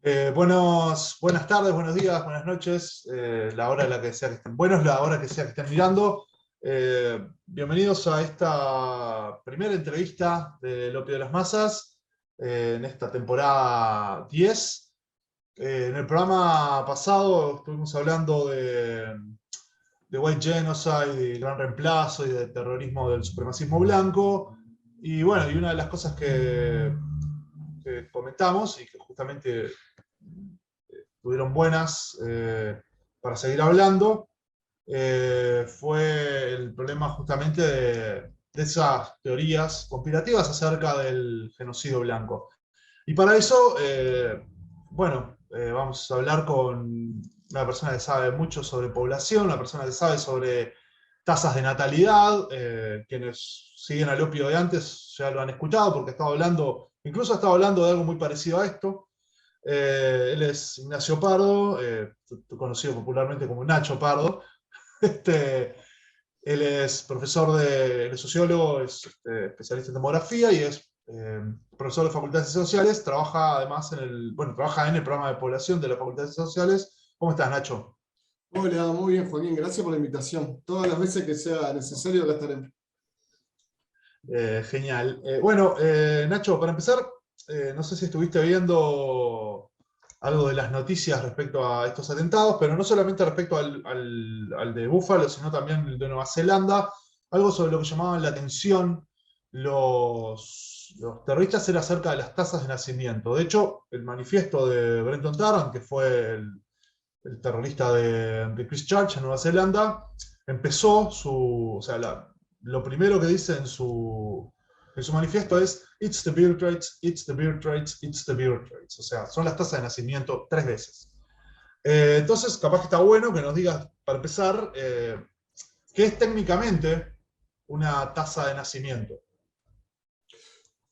Buenas tardes, buenos días, buenas noches, la hora en la que sea que estén. Bueno, es la hora que sea que estén mirando. Bienvenidos a esta primera entrevista del Opio de las Masas en esta temporada 10. En el programa pasado estuvimos hablando de White Genocide, de Gran Reemplazo y de terrorismo del supremacismo blanco. Y bueno, y una de las cosas que comentamos y que justamente tuvieron buenas para seguir hablando, fue el problema justamente de esas teorías conspirativas acerca del genocidio blanco. Y para eso, vamos a hablar con una persona que sabe mucho sobre población, una persona que sabe sobre tasas de natalidad. Quienes siguen al Opio de antes ya lo han escuchado porque incluso ha estado hablando de algo muy parecido a esto. Él es Ignacio Pardo, conocido popularmente como Nacho Pardo. Este, Él es él es sociólogo, es especialista en demografía y es profesor de facultades sociales. Trabaja además trabaja en el programa de población de las facultades sociales. ¿Cómo estás, Nacho? Hola, muy bien, Joaquín, gracias por la invitación. Todas las veces que sea necesario, acá estaremos. Genial. Nacho, para empezar, no sé si estuviste viendo algo de las noticias respecto a estos atentados, pero no solamente respecto al de Búfalo, sino también el de Nueva Zelanda, algo sobre lo que llamaban la atención los terroristas era acerca de las tasas de nacimiento. De hecho, el manifiesto de Brenton Tarrant, que fue el terrorista de Christchurch en Nueva Zelanda, empezó lo primero que dice en su manifiesto es It's the birth rates, it's the birth rates, it's the birth rates. O sea, son las tasas de nacimiento 3 veces. Entonces, capaz que está bueno que nos digas, para empezar, qué es técnicamente una tasa de nacimiento.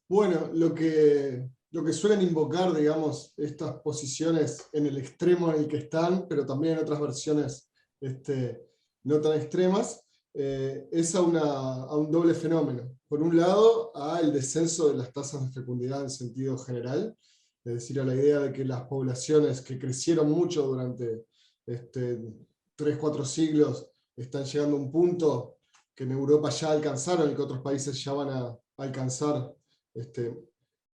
Bueno, lo que suelen invocar, digamos, estas posiciones en el extremo en el que están, pero también en otras versiones no tan extremas, es a un doble fenómeno. Por un lado, al descenso de las tasas de fecundidad en sentido general, es decir, a la idea de que las poblaciones que crecieron mucho durante 3-4 siglos están llegando a un punto que en Europa ya alcanzaron y que otros países ya van a alcanzar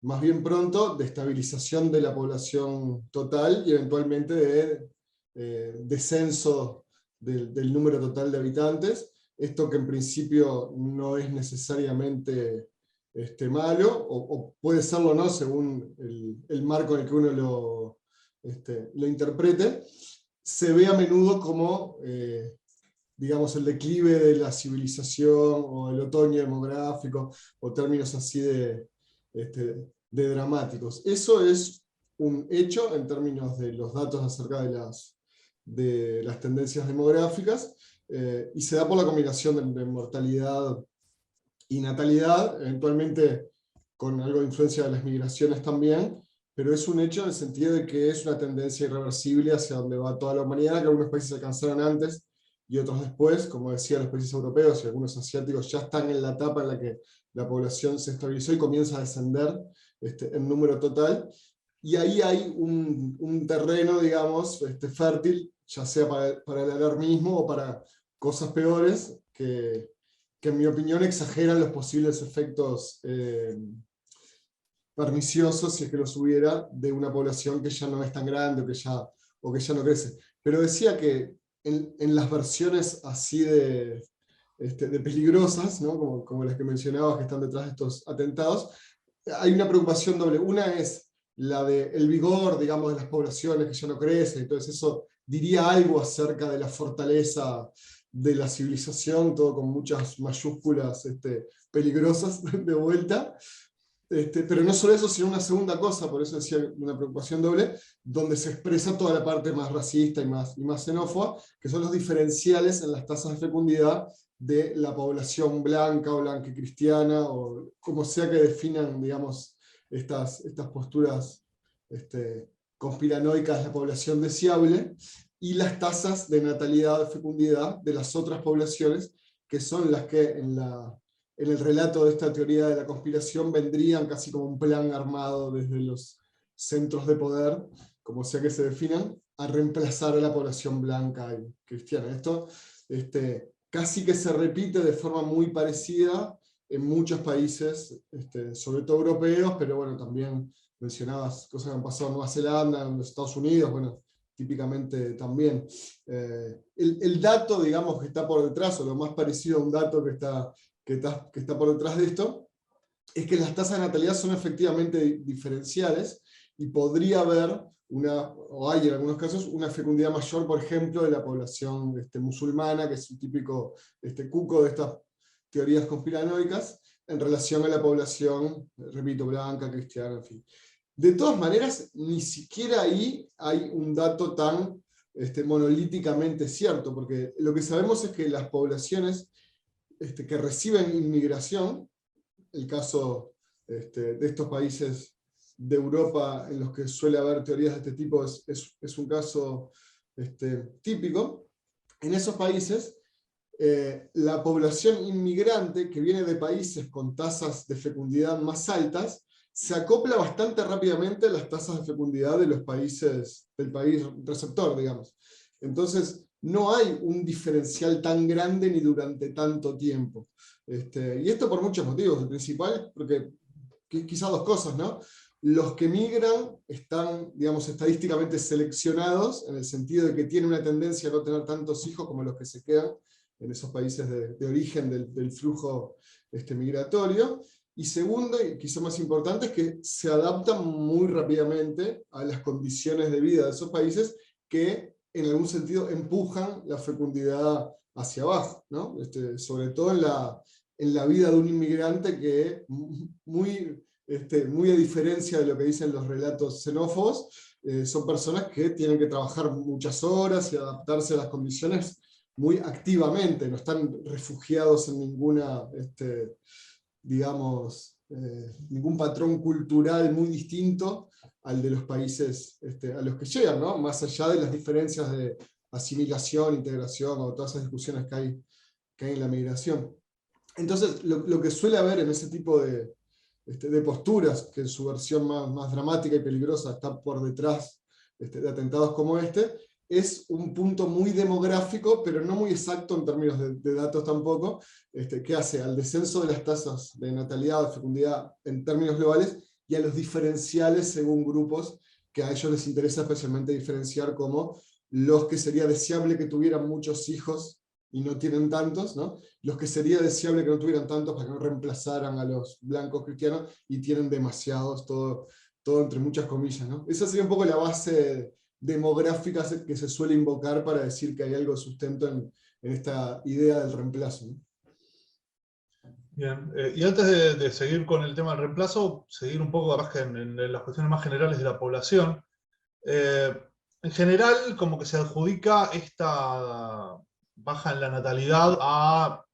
más bien pronto, de estabilización de la población total y eventualmente de descenso del número total de habitantes. Esto que en principio no es necesariamente malo, o puede serlo o no, según el marco en el que uno lo interprete, se ve a menudo como digamos, el declive de la civilización o el otoño demográfico, o términos así de dramáticos. Eso es un hecho en términos de los datos acerca de las tendencias demográficas, y se da por la combinación de mortalidad y natalidad, eventualmente con algo de influencia de las migraciones también, pero es un hecho en el sentido de que es una tendencia irreversible hacia donde va toda la humanidad, que algunos países alcanzaron antes y otros después. Como decía, los países europeos y algunos asiáticos ya están en la etapa en la que la población se estabilizó y comienza a descender en número total, y ahí hay un terreno, digamos, fértil, ya sea para el alarmismo o para cosas peores, que en mi opinión exageran los posibles efectos perniciosos, si es que los hubiera, de una población que ya no es tan grande o que ya no crece. Pero decía que en las versiones así de peligrosas, ¿no? como las que mencionabas que están detrás de estos atentados, hay una preocupación doble. Una es la del vigor, digamos, de las poblaciones que ya no crecen, entonces eso diría algo acerca de la fortaleza de la civilización, todo con muchas mayúsculas peligrosas de vuelta. Pero no solo eso, sino una segunda cosa, por eso decía una preocupación doble, donde se expresa toda la parte más racista y más xenófoba, que son los diferenciales en las tasas de fecundidad de la población blanca o blanquicristiana, o como sea que definan, digamos, estas posturas conspiranoicas de la población deseable, y las tasas de natalidad o de fecundidad de las otras poblaciones, que son las que en el relato de esta teoría de la conspiración vendrían casi como un plan armado desde los centros de poder como sea que se definan, a reemplazar a la población blanca y cristiana. Esto casi que se repite de forma muy parecida en muchos países, sobre todo europeos, pero bueno, también mencionabas cosas que han pasado en Nueva Zelanda, en los Estados Unidos, bueno, típicamente también. El dato, digamos, que está por detrás, o lo más parecido a un dato que está por detrás de esto, es que las tasas de natalidad son efectivamente diferenciales, y podría haber o hay en algunos casos, una fecundidad mayor, por ejemplo, de la población musulmana, que es un típico cuco de estas teorías conspiranoicas, en relación a la población, repito, blanca, cristiana, en fin. De todas maneras, ni siquiera ahí hay un dato tan monolíticamente cierto, porque lo que sabemos es que las poblaciones que reciben inmigración, el caso de estos países de Europa en los que suele haber teorías de este tipo es un caso típico. En esos países, la población inmigrante que viene de países con tasas de fecundidad más altas se acopla bastante rápidamente a las tasas de fecundidad de los países, del país receptor, digamos. Entonces, no hay un diferencial tan grande ni durante tanto tiempo. Y esto por muchos motivos. El principal, porque quizás dos cosas, ¿no? Los que migran están, digamos, estadísticamente seleccionados, en el sentido de que tienen una tendencia a no tener tantos hijos como los que se quedan en esos países de origen del flujo migratorio. Y segundo, y quizá más importante, es que se adaptan muy rápidamente a las condiciones de vida de esos países, que en algún sentido empujan la fecundidad hacia abajo, ¿no? Sobre todo en la vida de un inmigrante, que muy a diferencia de lo que dicen los relatos xenófobos, son personas que tienen que trabajar muchas horas y adaptarse a las condiciones muy activamente, no están refugiados en ninguna, digamos, ningún patrón cultural muy distinto al de los países a los que llegan, ¿no? Más allá de las diferencias de asimilación, integración, o todas esas discusiones que hay en la migración. Entonces, lo que suele haber en ese tipo de posturas, que en su versión más dramática y peligrosa está por detrás de atentados como es un punto muy demográfico, pero no muy exacto en términos de datos tampoco, que hace al descenso de las tasas de natalidad o de fecundidad en términos globales, y a los diferenciales según grupos, que a ellos les interesa especialmente diferenciar, como los que sería deseable que tuvieran muchos hijos y no tienen tantos, ¿no? Los que sería deseable que no tuvieran tantos para que no reemplazaran a los blancos cristianos, y tienen demasiados, todo entre muchas comillas, ¿no? Esa sería un poco la base demográfica que se suele invocar para decir que hay algo de sustento en esta idea del reemplazo, ¿no? Bien, y antes de seguir con el tema del reemplazo, seguir un poco capaz que en las cuestiones más generales de la población. En general, como que se adjudica esta baja en la natalidad o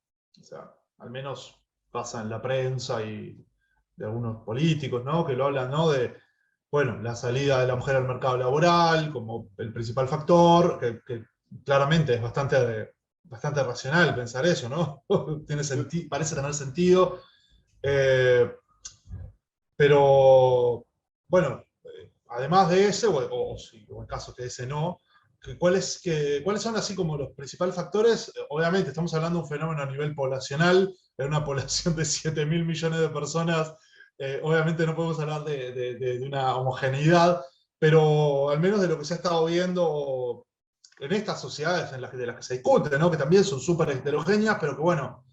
sea, al menos pasa en la prensa y de algunos políticos, ¿no? Que lo hablan, ¿no? De, bueno, la salida de la mujer al mercado laboral como el principal factor, que claramente es bastante racional pensar eso, ¿no? Parece tener sentido. Eh, pero, bueno, además de ese, o en caso que ese no, ¿cuáles son así como los principales factores? Obviamente estamos hablando de un fenómeno a nivel poblacional, en una población de 7.000 millones de personas, obviamente no podemos hablar de una homogeneidad, pero al menos de lo que se ha estado viendo en estas sociedades de las que se discute, ¿no? Que también son súper heterogéneas, pero que bueno,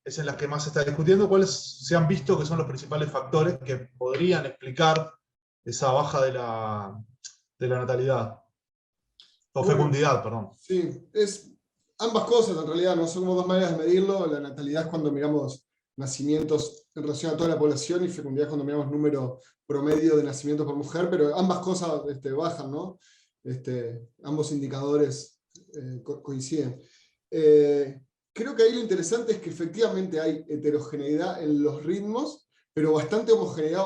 es en las que más se está discutiendo, cuáles se han visto que son los principales factores que podrían explicar esa baja de la natalidad, o Bueno, fecundidad, perdón. sí, es ambas cosas en realidad, no son como dos maneras de medirlo. La natalidad es cuando miramos nacimientos en relación a toda la población, y fecundidad es cuando miramos número promedio de nacimientos por mujer, pero ambas cosas bajan, ¿no? Ambos indicadores coinciden. Creo que ahí lo interesante es que efectivamente hay heterogeneidad en los ritmos, pero bastante homogeneidad,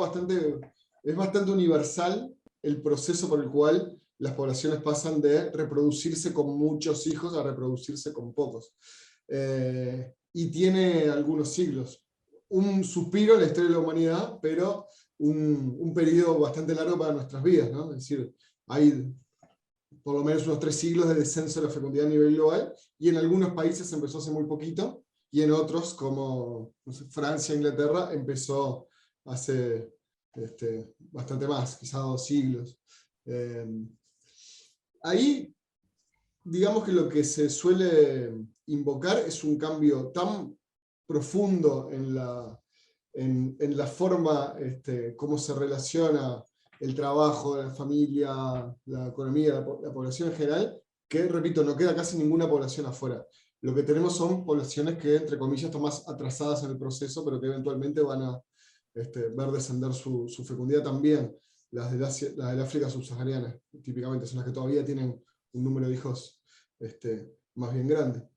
es bastante universal el proceso por el cual las poblaciones pasan de reproducirse con muchos hijos a reproducirse con pocos. Y tiene algunos siglos. Un suspiro en la historia de la humanidad, pero un periodo bastante largo para nuestras vidas, ¿no? Es decir, hay por lo menos unos 3 siglos de descenso de la fecundidad a nivel global, y en algunos países empezó hace muy poquito, y en otros, como no sé, Francia, Inglaterra, empezó hace bastante más, quizás 2 siglos. Ahí, digamos que lo que se suele invocar es un cambio tan profundo en la forma, cómo se relaciona el trabajo, la familia, la economía, la población en general, que, repito, no queda casi ninguna población afuera. Lo que tenemos son poblaciones que, entre comillas, están más atrasadas en el proceso, pero que eventualmente van a ver descender su fecundidad también. Las del África subsahariana, típicamente, son las que todavía tienen un número de hijos más bien grande.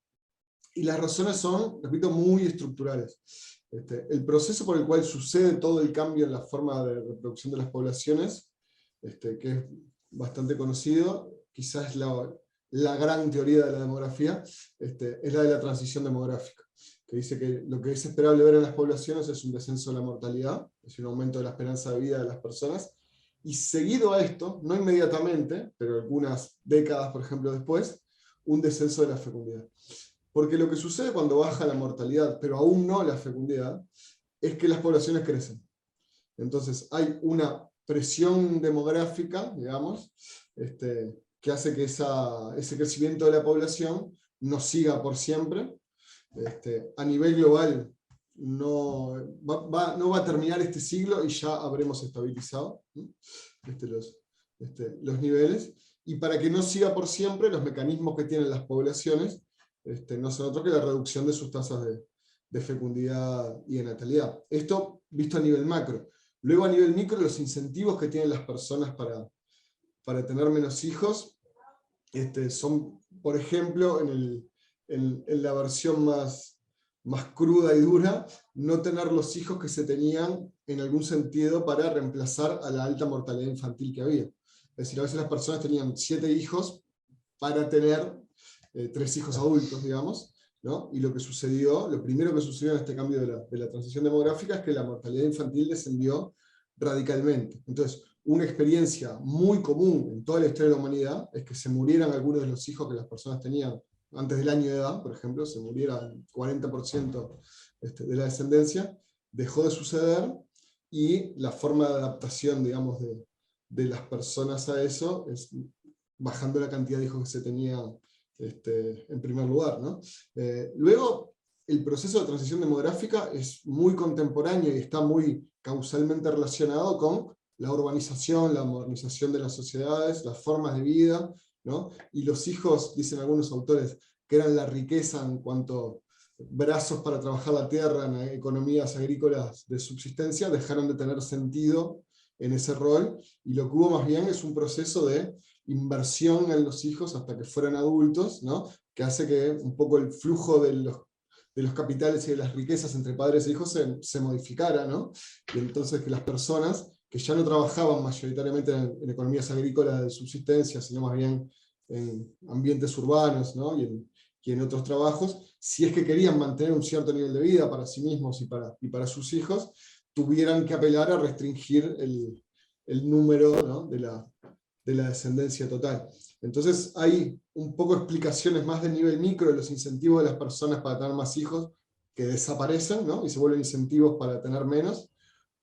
Y las razones son, repito, muy estructurales. El proceso por el cual sucede todo el cambio en la forma de reproducción de las poblaciones, que es bastante conocido, quizás es la gran teoría de la demografía, es la de la transición demográfica, que dice que lo que es esperable ver en las poblaciones es un descenso de la mortalidad, es un aumento de la esperanza de vida de las personas, y seguido a esto, no inmediatamente, pero algunas décadas, por ejemplo, después, un descenso de la fecundidad. Porque lo que sucede cuando baja la mortalidad, pero aún no la fecundidad, es que las poblaciones crecen. Entonces hay una presión demográfica, digamos, que hace que ese crecimiento de la población no siga por siempre. A nivel global no va a terminar este siglo y ya habremos estabilizado los niveles. Y para que no siga por siempre, los mecanismos que tienen las poblaciones no son otros que la reducción de sus tasas de fecundidad y de natalidad. Esto visto a nivel macro. Luego a nivel micro, los incentivos que tienen las personas para tener menos hijos son, por ejemplo, en la versión más cruda y dura, no tener los hijos que se tenían en algún sentido para reemplazar a la alta mortalidad infantil que había. Es decir, a veces las personas tenían 7 hijos para tener 3 hijos adultos, digamos, ¿no? Y lo primero que sucedió en este cambio de la transición demográfica es que la mortalidad infantil descendió radicalmente. Entonces, una experiencia muy común en toda la historia de la humanidad es que se murieran algunos de los hijos que las personas tenían antes del año de edad, por ejemplo, se muriera el 40% de la descendencia, dejó de suceder, y la forma de adaptación, digamos, de las personas a eso es bajando la cantidad de hijos que se tenía en primer lugar, ¿no? Luego, el proceso de transición demográfica es muy contemporáneo y está muy causalmente relacionado con la urbanización, la modernización de las sociedades, las formas de vida, ¿no? Y los hijos, dicen algunos autores, que eran la riqueza en cuanto brazos para trabajar la tierra en economías agrícolas de subsistencia, dejaron de tener sentido en ese rol, y lo que hubo más bien es un proceso de inversión en los hijos hasta que fueran adultos, ¿no? Que hace que un poco el flujo de los capitales y de las riquezas entre padres e hijos se modificara, ¿no? Y entonces que las personas que ya no trabajaban mayoritariamente en economías agrícolas de subsistencia, sino más bien en ambientes urbanos, ¿no? y en otros trabajos, si es que querían mantener un cierto nivel de vida para sí mismos y para sus hijos, tuvieran que apelar a restringir el número, ¿no? de la descendencia total. Entonces hay un poco explicaciones más de nivel micro de los incentivos de las personas para tener más hijos que desaparecen, ¿no? Y se vuelven incentivos para tener menos,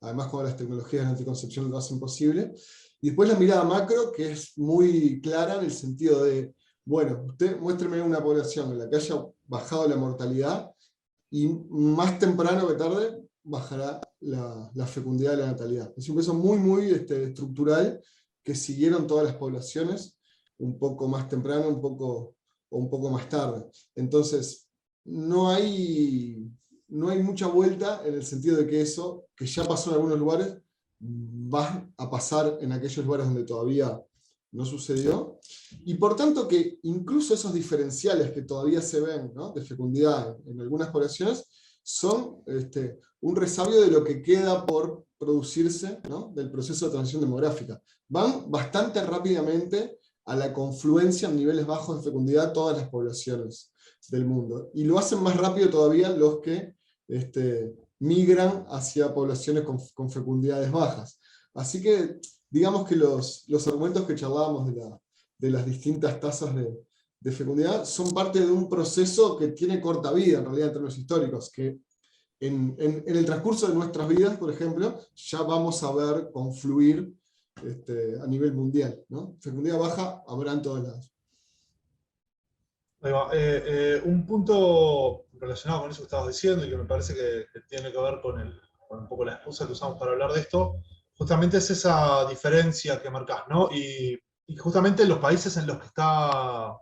además cuando las tecnologías de anticoncepción lo hacen posible. Y después la mirada macro, que es muy clara en el sentido de, bueno, usted muéstreme una población en la que haya bajado la mortalidad, y más temprano que tarde bajará la fecundidad de la natalidad. Es un peso muy, muy estructural que siguieron todas las poblaciones, un poco más temprano, o un poco más tarde. Entonces, no hay mucha vuelta en el sentido de que eso, que ya pasó en algunos lugares, va a pasar en aquellos lugares donde todavía no sucedió, y por tanto que incluso esos diferenciales que todavía se ven, ¿no? de fecundidad en algunas poblaciones, son un resabio de lo que queda por producirse, ¿no? del proceso de transición demográfica. Van bastante rápidamente a la confluencia en niveles bajos de fecundidad todas las poblaciones del mundo, y lo hacen más rápido todavía los que migran hacia poblaciones con fecundidades bajas. Así que digamos que los argumentos que charlábamos de las distintas tasas de fecundidad son parte de un proceso que tiene corta vida, en realidad, en términos históricos, que en el transcurso de nuestras vidas, por ejemplo, ya vamos a ver confluir a nivel mundial, ¿no? Fecundidad baja habrá en todos lados. Ahí va. Un punto relacionado con eso que estabas diciendo y que me parece que tiene que ver con un poco la excusa que usamos para hablar de esto, justamente es esa diferencia que marcás, ¿no? Y justamente en los países en los que está,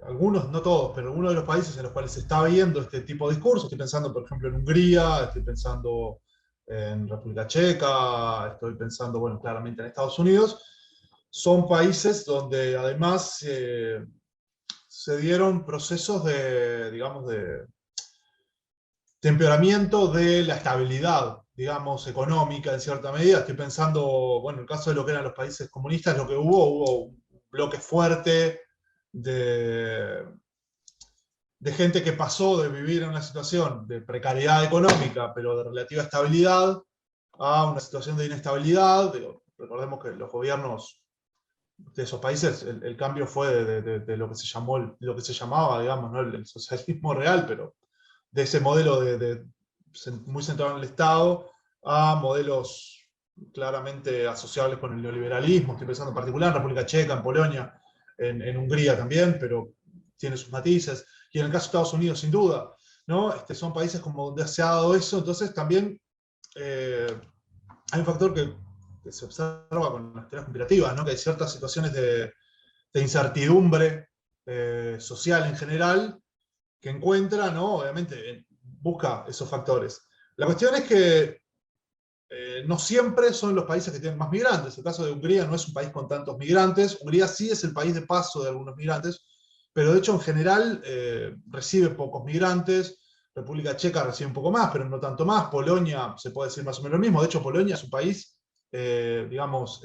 algunos, no todos, pero algunos de los países en los cuales se está viendo este tipo de discurso, estoy pensando, por ejemplo, en Hungría, estoy pensando en República Checa, estoy pensando, bueno, claramente en Estados Unidos, son países donde además se dieron procesos de, digamos, de empeoramiento de la estabilidad, digamos, económica en cierta medida. Estoy pensando, bueno, en el caso de lo que eran los países comunistas, lo que hubo un bloque fuerte de, de gente que pasó de vivir en una situación de precariedad económica, pero de relativa estabilidad, a una situación de inestabilidad. Recordemos que los gobiernos de esos países, el cambio fue de lo que se llamó, lo que se llamaba, digamos, ¿no? El socialismo real, pero de ese modelo muy centrado en el Estado a modelos claramente asociables con el neoliberalismo. Estoy pensando en particular en República Checa, en Polonia, en Hungría también, pero tiene sus matices. Y en el caso de Estados Unidos, sin duda, ¿no? Son países como donde se ha dado eso, entonces también hay un factor que se observa con las teorías conspirativas, ¿no? Que hay ciertas situaciones de incertidumbre social en general que encuentra, ¿no? Obviamente busca esos factores. La cuestión es que no siempre son los países que tienen más migrantes. El caso de Hungría no es un país con tantos migrantes. Hungría sí es el país de paso de algunos migrantes, pero de hecho en general recibe pocos migrantes. República Checa recibe un poco más, pero no tanto más. Polonia se puede decir más o menos lo mismo. De hecho, Polonia es un país, digamos,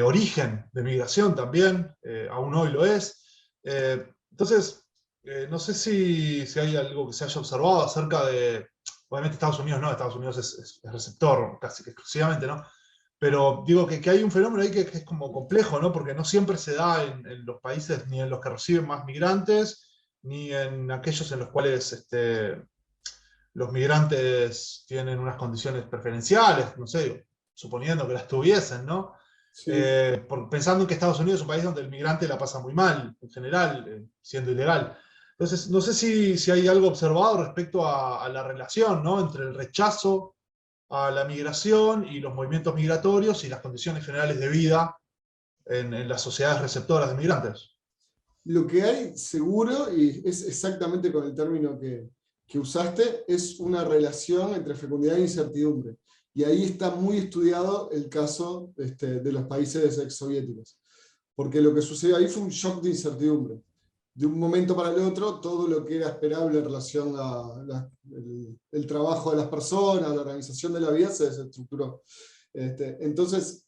origen de migración también, aún hoy lo es. Entonces, no sé si hay algo que se haya observado acerca de, obviamente Estados Unidos no, Estados Unidos es receptor casi que exclusivamente, ¿no? Pero digo que hay un fenómeno ahí que es como complejo, ¿no? Porque no siempre se da en los países ni en los que reciben más migrantes, ni en aquellos en los cuales los migrantes tienen unas condiciones preferenciales, no sé, suponiendo que las tuviesen, ¿no? Sí. Pensando en que Estados Unidos es un país donde el migrante la pasa muy mal, en general, siendo ilegal. Entonces, no sé si hay algo observado respecto a la relación, ¿no? Entre el rechazo a la migración y los movimientos migratorios y las condiciones generales de vida en las sociedades receptoras de migrantes. Lo que hay seguro, y es exactamente con el término que usaste, es una relación entre fecundidad e incertidumbre. Y ahí está muy estudiado el caso de los países exsoviéticos. Porque lo que sucedió ahí fue un shock de incertidumbre. De un momento para el otro, todo lo que era esperable en relación a el trabajo de las personas, la organización de la vida, se desestructuró. Entonces,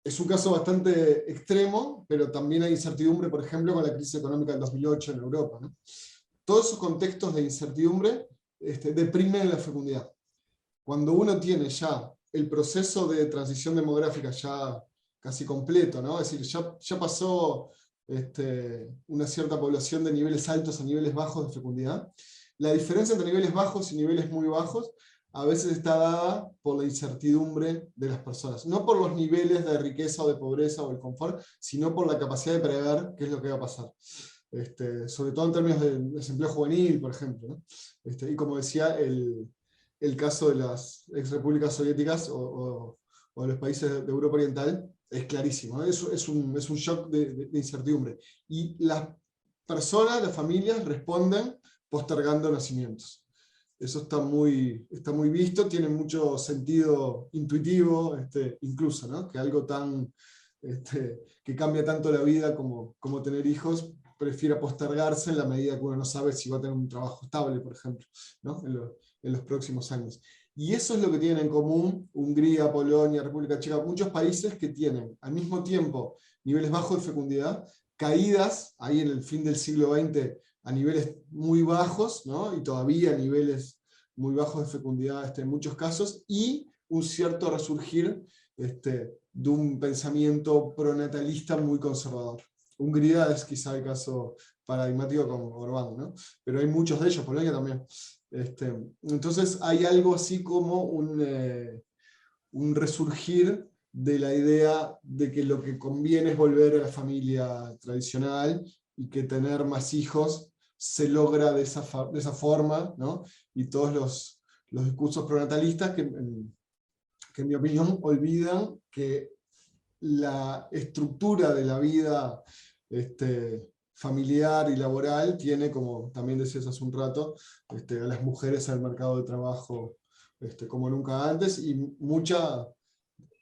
es un caso bastante extremo, pero también hay incertidumbre, por ejemplo, con la crisis económica del 2008 en Europa, ¿no? Todos esos contextos de incertidumbre deprimen la fecundidad. Cuando uno tiene ya el proceso de transición demográfica ya casi completo, ¿no? Es decir, ya pasó una cierta población de niveles altos a niveles bajos de fecundidad, la diferencia entre niveles bajos y niveles muy bajos a veces está dada por la incertidumbre de las personas, no por los niveles de riqueza o de pobreza o el confort, sino por la capacidad de prever qué es lo que va a pasar. Sobre todo en términos de desempleo juvenil, por ejemplo, ¿no? Y como decía, el caso de las ex repúblicas soviéticas o de los países de Europa Oriental es clarísimo, ¿no? Es un shock de incertidumbre. Y las personas, las familias responden postergando nacimientos. Eso está muy visto, tiene mucho sentido intuitivo, incluso, ¿no? Que algo tan que cambia tanto la vida como tener hijos, prefiera postergarse en la medida que uno no sabe si va a tener un trabajo estable, por ejemplo, ¿no? En los próximos años. Y eso es lo que tienen en común Hungría, Polonia, República Checa, muchos países que tienen al mismo tiempo niveles bajos de fecundidad, caídas ahí en el fin del siglo XX a niveles muy bajos, ¿no? Y todavía niveles muy bajos de fecundidad en muchos casos, y un cierto resurgir de un pensamiento pronatalista muy conservador. Hungría es quizá el caso paradigmático con Orbán, ¿no? Pero hay muchos de ellos, Polonia también. Entonces hay algo así como un resurgir de la idea de que lo que conviene es volver a la familia tradicional y que tener más hijos se logra de esa forma, ¿no? Y todos los discursos pronatalistas que en mi opinión olvidan que la estructura de la vida familiar y laboral tiene, como también decías hace un rato, a las mujeres al mercado de trabajo como nunca antes, y mucha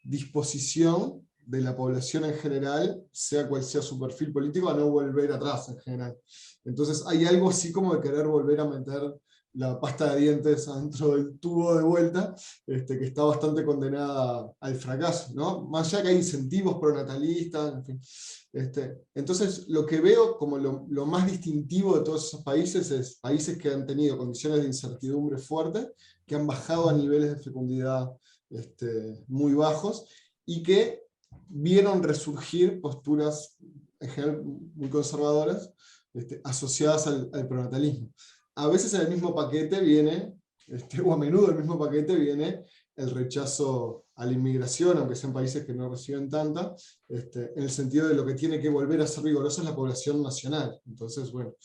disposición de la población en general, sea cual sea su perfil político, a no volver atrás en general. Entonces hay algo así como de querer volver a meter la pasta de dientes adentro del tubo de vuelta, que está bastante condenada al fracaso, ¿no? Más allá que hay incentivos pronatalistas, en fin. Entonces, lo que veo como lo más distintivo de todos esos países es países que han tenido condiciones de incertidumbre fuertes, que han bajado a niveles de fecundidad muy bajos, y que vieron resurgir posturas en general muy conservadoras asociadas al pronatalismo. A veces en el mismo paquete viene, o a menudo en el mismo paquete viene el rechazo a la inmigración, aunque sean países que no reciben tanta, en el sentido de lo que tiene que volver a ser vigorosa es la población nacional. Entonces, bueno,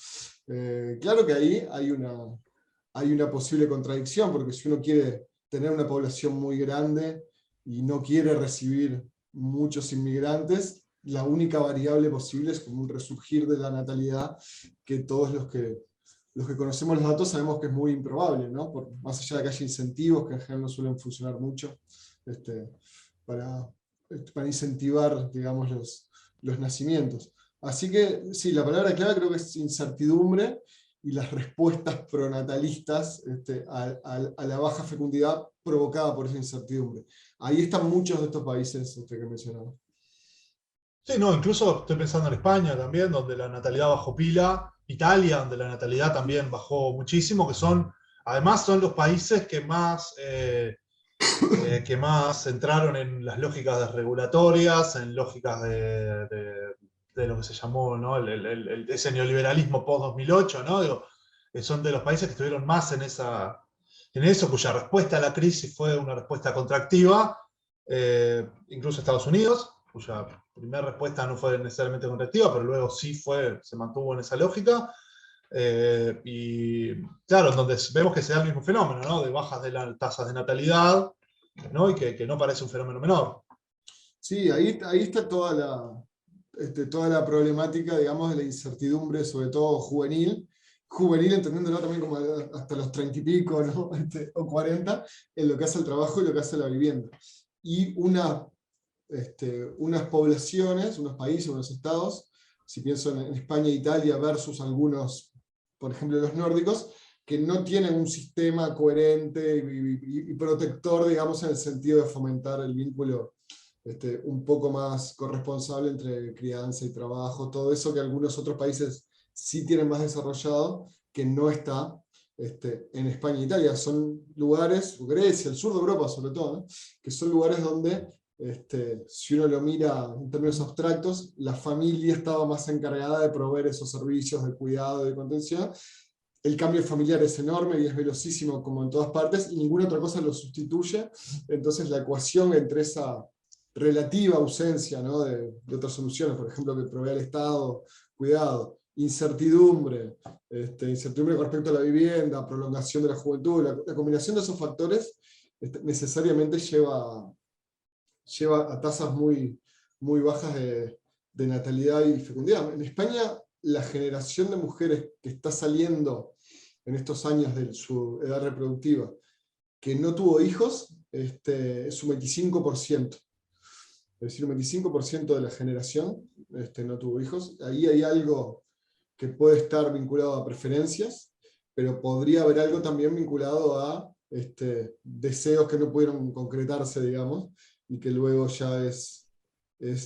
claro que ahí hay una posible contradicción, porque si uno quiere tener una población muy grande y no quiere recibir muchos inmigrantes, la única variable posible es como un resurgir de la natalidad, que todos los que conocemos los datos sabemos que es muy improbable, ¿no? Más allá de que haya incentivos que en general no suelen funcionar mucho para incentivar, digamos, los nacimientos. Así que sí, la palabra clave creo que es incertidumbre, y las respuestas pronatalistas a la baja fecundidad provocada por esa incertidumbre. Ahí están muchos de estos países que mencionaba. Sí, no, incluso estoy pensando en España también, donde la natalidad bajó pila, Italia, donde la natalidad también bajó muchísimo, además son los países que más entraron en las lógicas regulatorias, en lógicas de lo que se llamó, ¿no? Ese neoliberalismo post-2008, ¿no? Digo, son de los países que estuvieron más en eso, cuya respuesta a la crisis fue una respuesta contractiva, incluso Estados Unidos, cuya primera respuesta no fue necesariamente contractiva, pero luego sí se mantuvo en esa lógica. Y claro, donde vemos que se da el mismo fenómeno, ¿no? De bajas de las tasas de natalidad, ¿no? Y que no parece un fenómeno menor. Sí, ahí está toda la problemática, digamos, de la incertidumbre, sobre todo juvenil, entendiéndolo también como hasta los 30 y pico, ¿no? O 40, en lo que hace el trabajo y lo que hace la vivienda. Y unas poblaciones, unos países, unos estados, si pienso en España e Italia versus algunos, por ejemplo, los nórdicos, que no tienen un sistema coherente y protector, digamos, en el sentido de fomentar el vínculo un poco más corresponsable entre crianza y trabajo, todo eso que algunos otros países sí tienen más desarrollado, que no está en España e Italia. Son lugares, Grecia, el sur de Europa sobre todo, ¿no? Que son lugares donde, si uno lo mira en términos abstractos, la familia estaba más encargada de proveer esos servicios de cuidado y de contención. El cambio familiar es enorme y es velocísimo como en todas partes, y ninguna otra cosa lo sustituye. Entonces la ecuación entre esa relativa ausencia, ¿no? de otras soluciones, por ejemplo, que provee el Estado, cuidado, incertidumbre con respecto a la vivienda, prolongación de la juventud, la combinación de esos factores necesariamente lleva a tasas muy, muy bajas de natalidad y fecundidad. En España, la generación de mujeres que está saliendo en estos años de su edad reproductiva, que no tuvo hijos, es un 25%. Es decir, un 25% de la generación no tuvo hijos. Ahí hay algo que puede estar vinculado a preferencias, pero podría haber algo también vinculado a deseos que no pudieron concretarse, digamos, y que luego ya es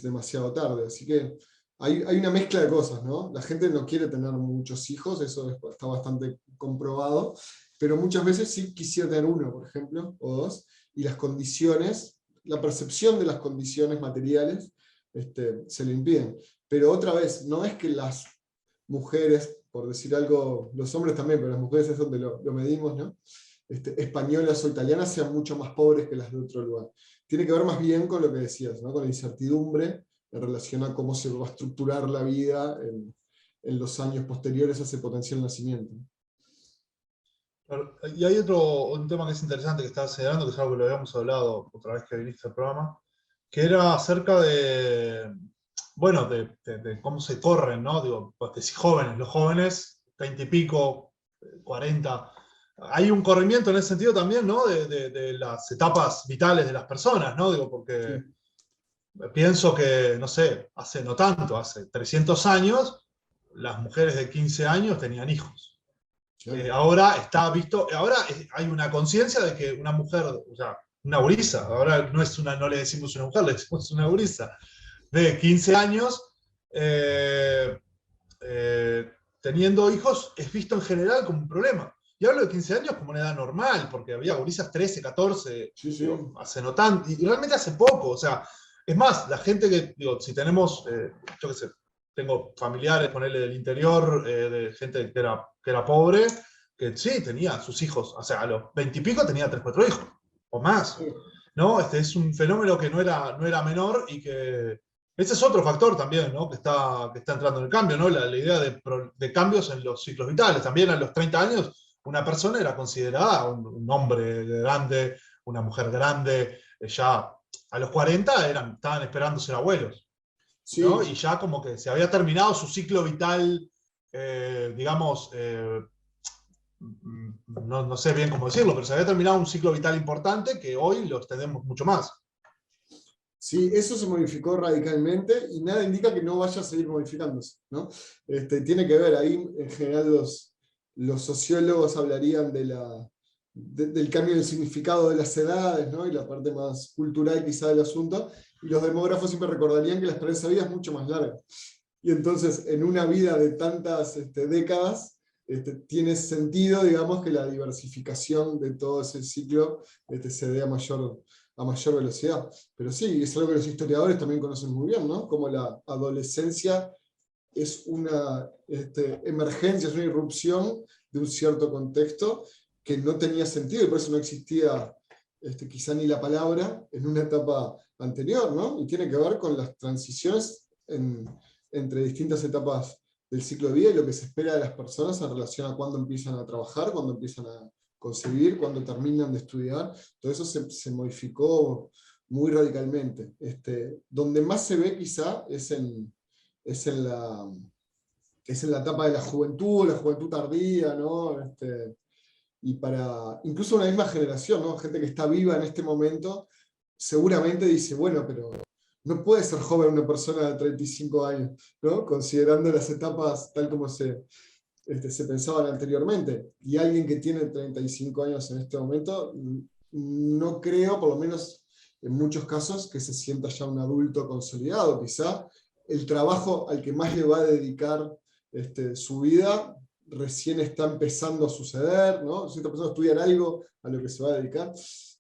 demasiado tarde. Así que hay una mezcla de cosas, ¿no? La gente no quiere tener muchos hijos, eso está bastante comprobado, pero muchas veces sí quisiera tener uno, por ejemplo, o dos, y las condiciones, la percepción de las condiciones materiales, se le impiden. Pero otra vez, no es que las mujeres, por decir algo, los hombres también, pero las mujeres es donde lo medimos, ¿no? Españolas o italianas sean mucho más pobres que las de otro lugar. Tiene que ver más bien con lo que decías, ¿no? Con la incertidumbre en relación a cómo se va a estructurar la vida en los años posteriores a ese potencial nacimiento. Y hay un tema que es interesante que estás señalando, que es algo que lo habíamos hablado otra vez que viniste al programa, que era acerca de, bueno, de cómo se corren, ¿no? Digo, pues, si jóvenes, los jóvenes, 20 y pico, 40, hay un corrimiento en ese sentido también, ¿no? De las etapas vitales de las personas, ¿no? Digo, porque Sí, pienso que, no sé, hace no tanto, hace 300 años, las mujeres de 15 años tenían hijos. claro. Ahora está visto, ahora hay una conciencia de que una mujer, o sea, una gurisa, ahora no le decimos una mujer, le decimos una gurisa, de 15 años, eh, teniendo hijos, es visto en general como un problema. Y hablo de 15 años como una edad normal, porque había gurisas 13, 14, Sí, sí. digo, hace no tanto, y realmente hace poco, o sea, es más, la gente que, digo, si tenemos, yo qué sé, tengo familiares, ponerle del interior, de gente que era pobre, que sí, tenía sus hijos, o sea, a los 20 y pico tenía 3, 4 hijos, o más, Sí. ¿no? Es un fenómeno que no era menor y que ese es otro factor también, ¿no? Que está entrando en el cambio, ¿no? La idea de cambios en los ciclos vitales. También a los 30 años una persona era considerada un hombre grande, una mujer grande, ya a los 40 estaban esperando ser abuelos, ¿no? Sí, Y ya como que se había terminado su ciclo vital, digamos, no sé bien cómo decirlo, pero se había terminado un ciclo vital importante que hoy lo extendemos mucho más. sí, eso se modificó radicalmente y nada indica que no vaya a seguir modificándose, ¿no? Tiene que ver, ahí en general los sociólogos hablarían del cambio del significado de las edades, ¿no? Y la parte más cultural quizá del asunto, y los demógrafos siempre recordarían que la esperanza de vida es mucho más larga. Y entonces, en una vida de tantas décadas, tiene sentido, digamos, que la diversificación de todo ese ciclo se dé a mayor velocidad. Pero sí, es algo que los historiadores también conocen muy bien, ¿no? Como la adolescencia es una emergencia, es una irrupción de un cierto contexto que no tenía sentido y por eso no existía quizá ni la palabra en una etapa anterior, ¿no? Y tiene que ver con las transiciones entre distintas etapas del ciclo de vida y lo que se espera de las personas en relación a cuándo empiezan a trabajar, cuándo empiezan a concebir, cuándo terminan de estudiar. Todo eso se modificó muy radicalmente. Donde más se ve quizá es en la etapa de la juventud tardía, ¿no? Y para incluso una misma generación, ¿no? Gente que está viva en este momento, seguramente dice, bueno, pero no puede ser joven una persona de 35 años, ¿no? Considerando las etapas tal como se pensaban anteriormente. Y alguien que tiene 35 años en este momento, no creo, por lo menos en muchos casos, que se sienta ya un adulto consolidado. Quizá el trabajo al que más le va a dedicar su vida recién está empezando a suceder, ¿no? Si está empezando a estudiar algo a lo que se va a dedicar.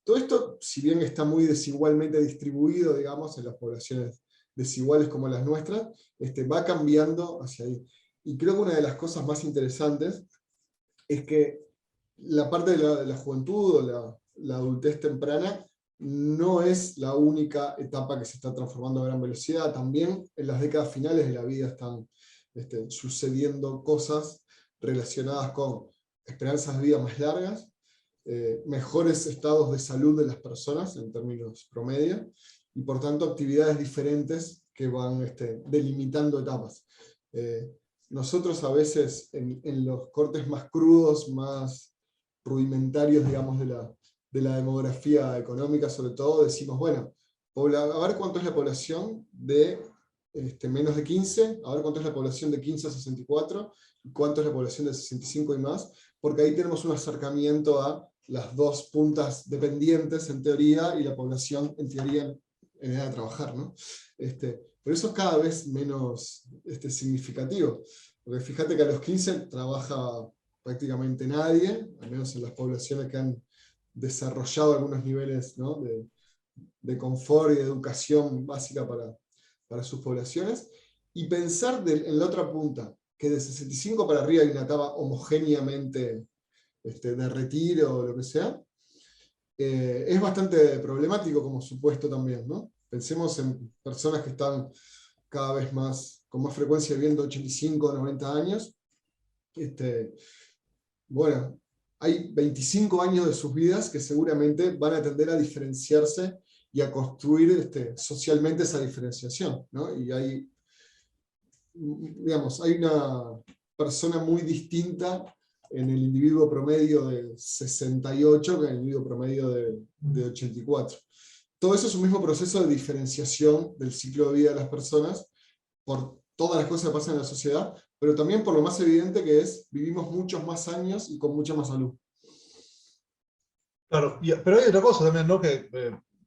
Todo esto, si bien está muy desigualmente distribuido, digamos, en las poblaciones desiguales como las nuestras, va cambiando hacia ahí. Y creo que una de las cosas más interesantes es que la parte de la juventud o la adultez temprana no es la única etapa que se está transformando a gran velocidad. También en las décadas finales de la vida están sucediendo cosas relacionadas con esperanzas de vida más largas, mejores estados de salud de las personas en términos promedio, y por tanto actividades diferentes que van delimitando etapas. Nosotros a veces en los cortes más crudos, más rudimentarios, digamos, de la demografía económica sobre todo, decimos, bueno, a ver cuánto es la población de menos de 15, a ver cuánto es la población de 15 a 64, y cuánto es la población de 65 y más, porque ahí tenemos un acercamiento a las dos puntas dependientes en teoría y la población en teoría en edad de trabajar, ¿no? Pero eso es cada vez menos significativo, porque fíjate que a los 15 trabaja prácticamente nadie, al menos en las poblaciones que han desarrollado algunos niveles, ¿no?, de confort y de educación básica para sus poblaciones, y pensar en la otra punta, que de 65 para arriba hay una etapa homogéneamente de retiro o lo que sea, es bastante problemático como supuesto también, ¿no? Pensemos en personas que están cada vez más, con más frecuencia viviendo 85 o 90 años. Bueno, hay 25 años de sus vidas que seguramente van a tender a diferenciarse y a construir socialmente esa diferenciación, ¿no? Y hay, digamos, hay una persona muy distinta en el individuo promedio de 68 que en el individuo promedio de 84. Todo eso es un mismo proceso de diferenciación del ciclo de vida de las personas por todas las cosas que pasan en la sociedad, pero también por lo más evidente que es, vivimos muchos más años y con mucha más salud. Claro, pero hay otra cosa también, ¿no? Que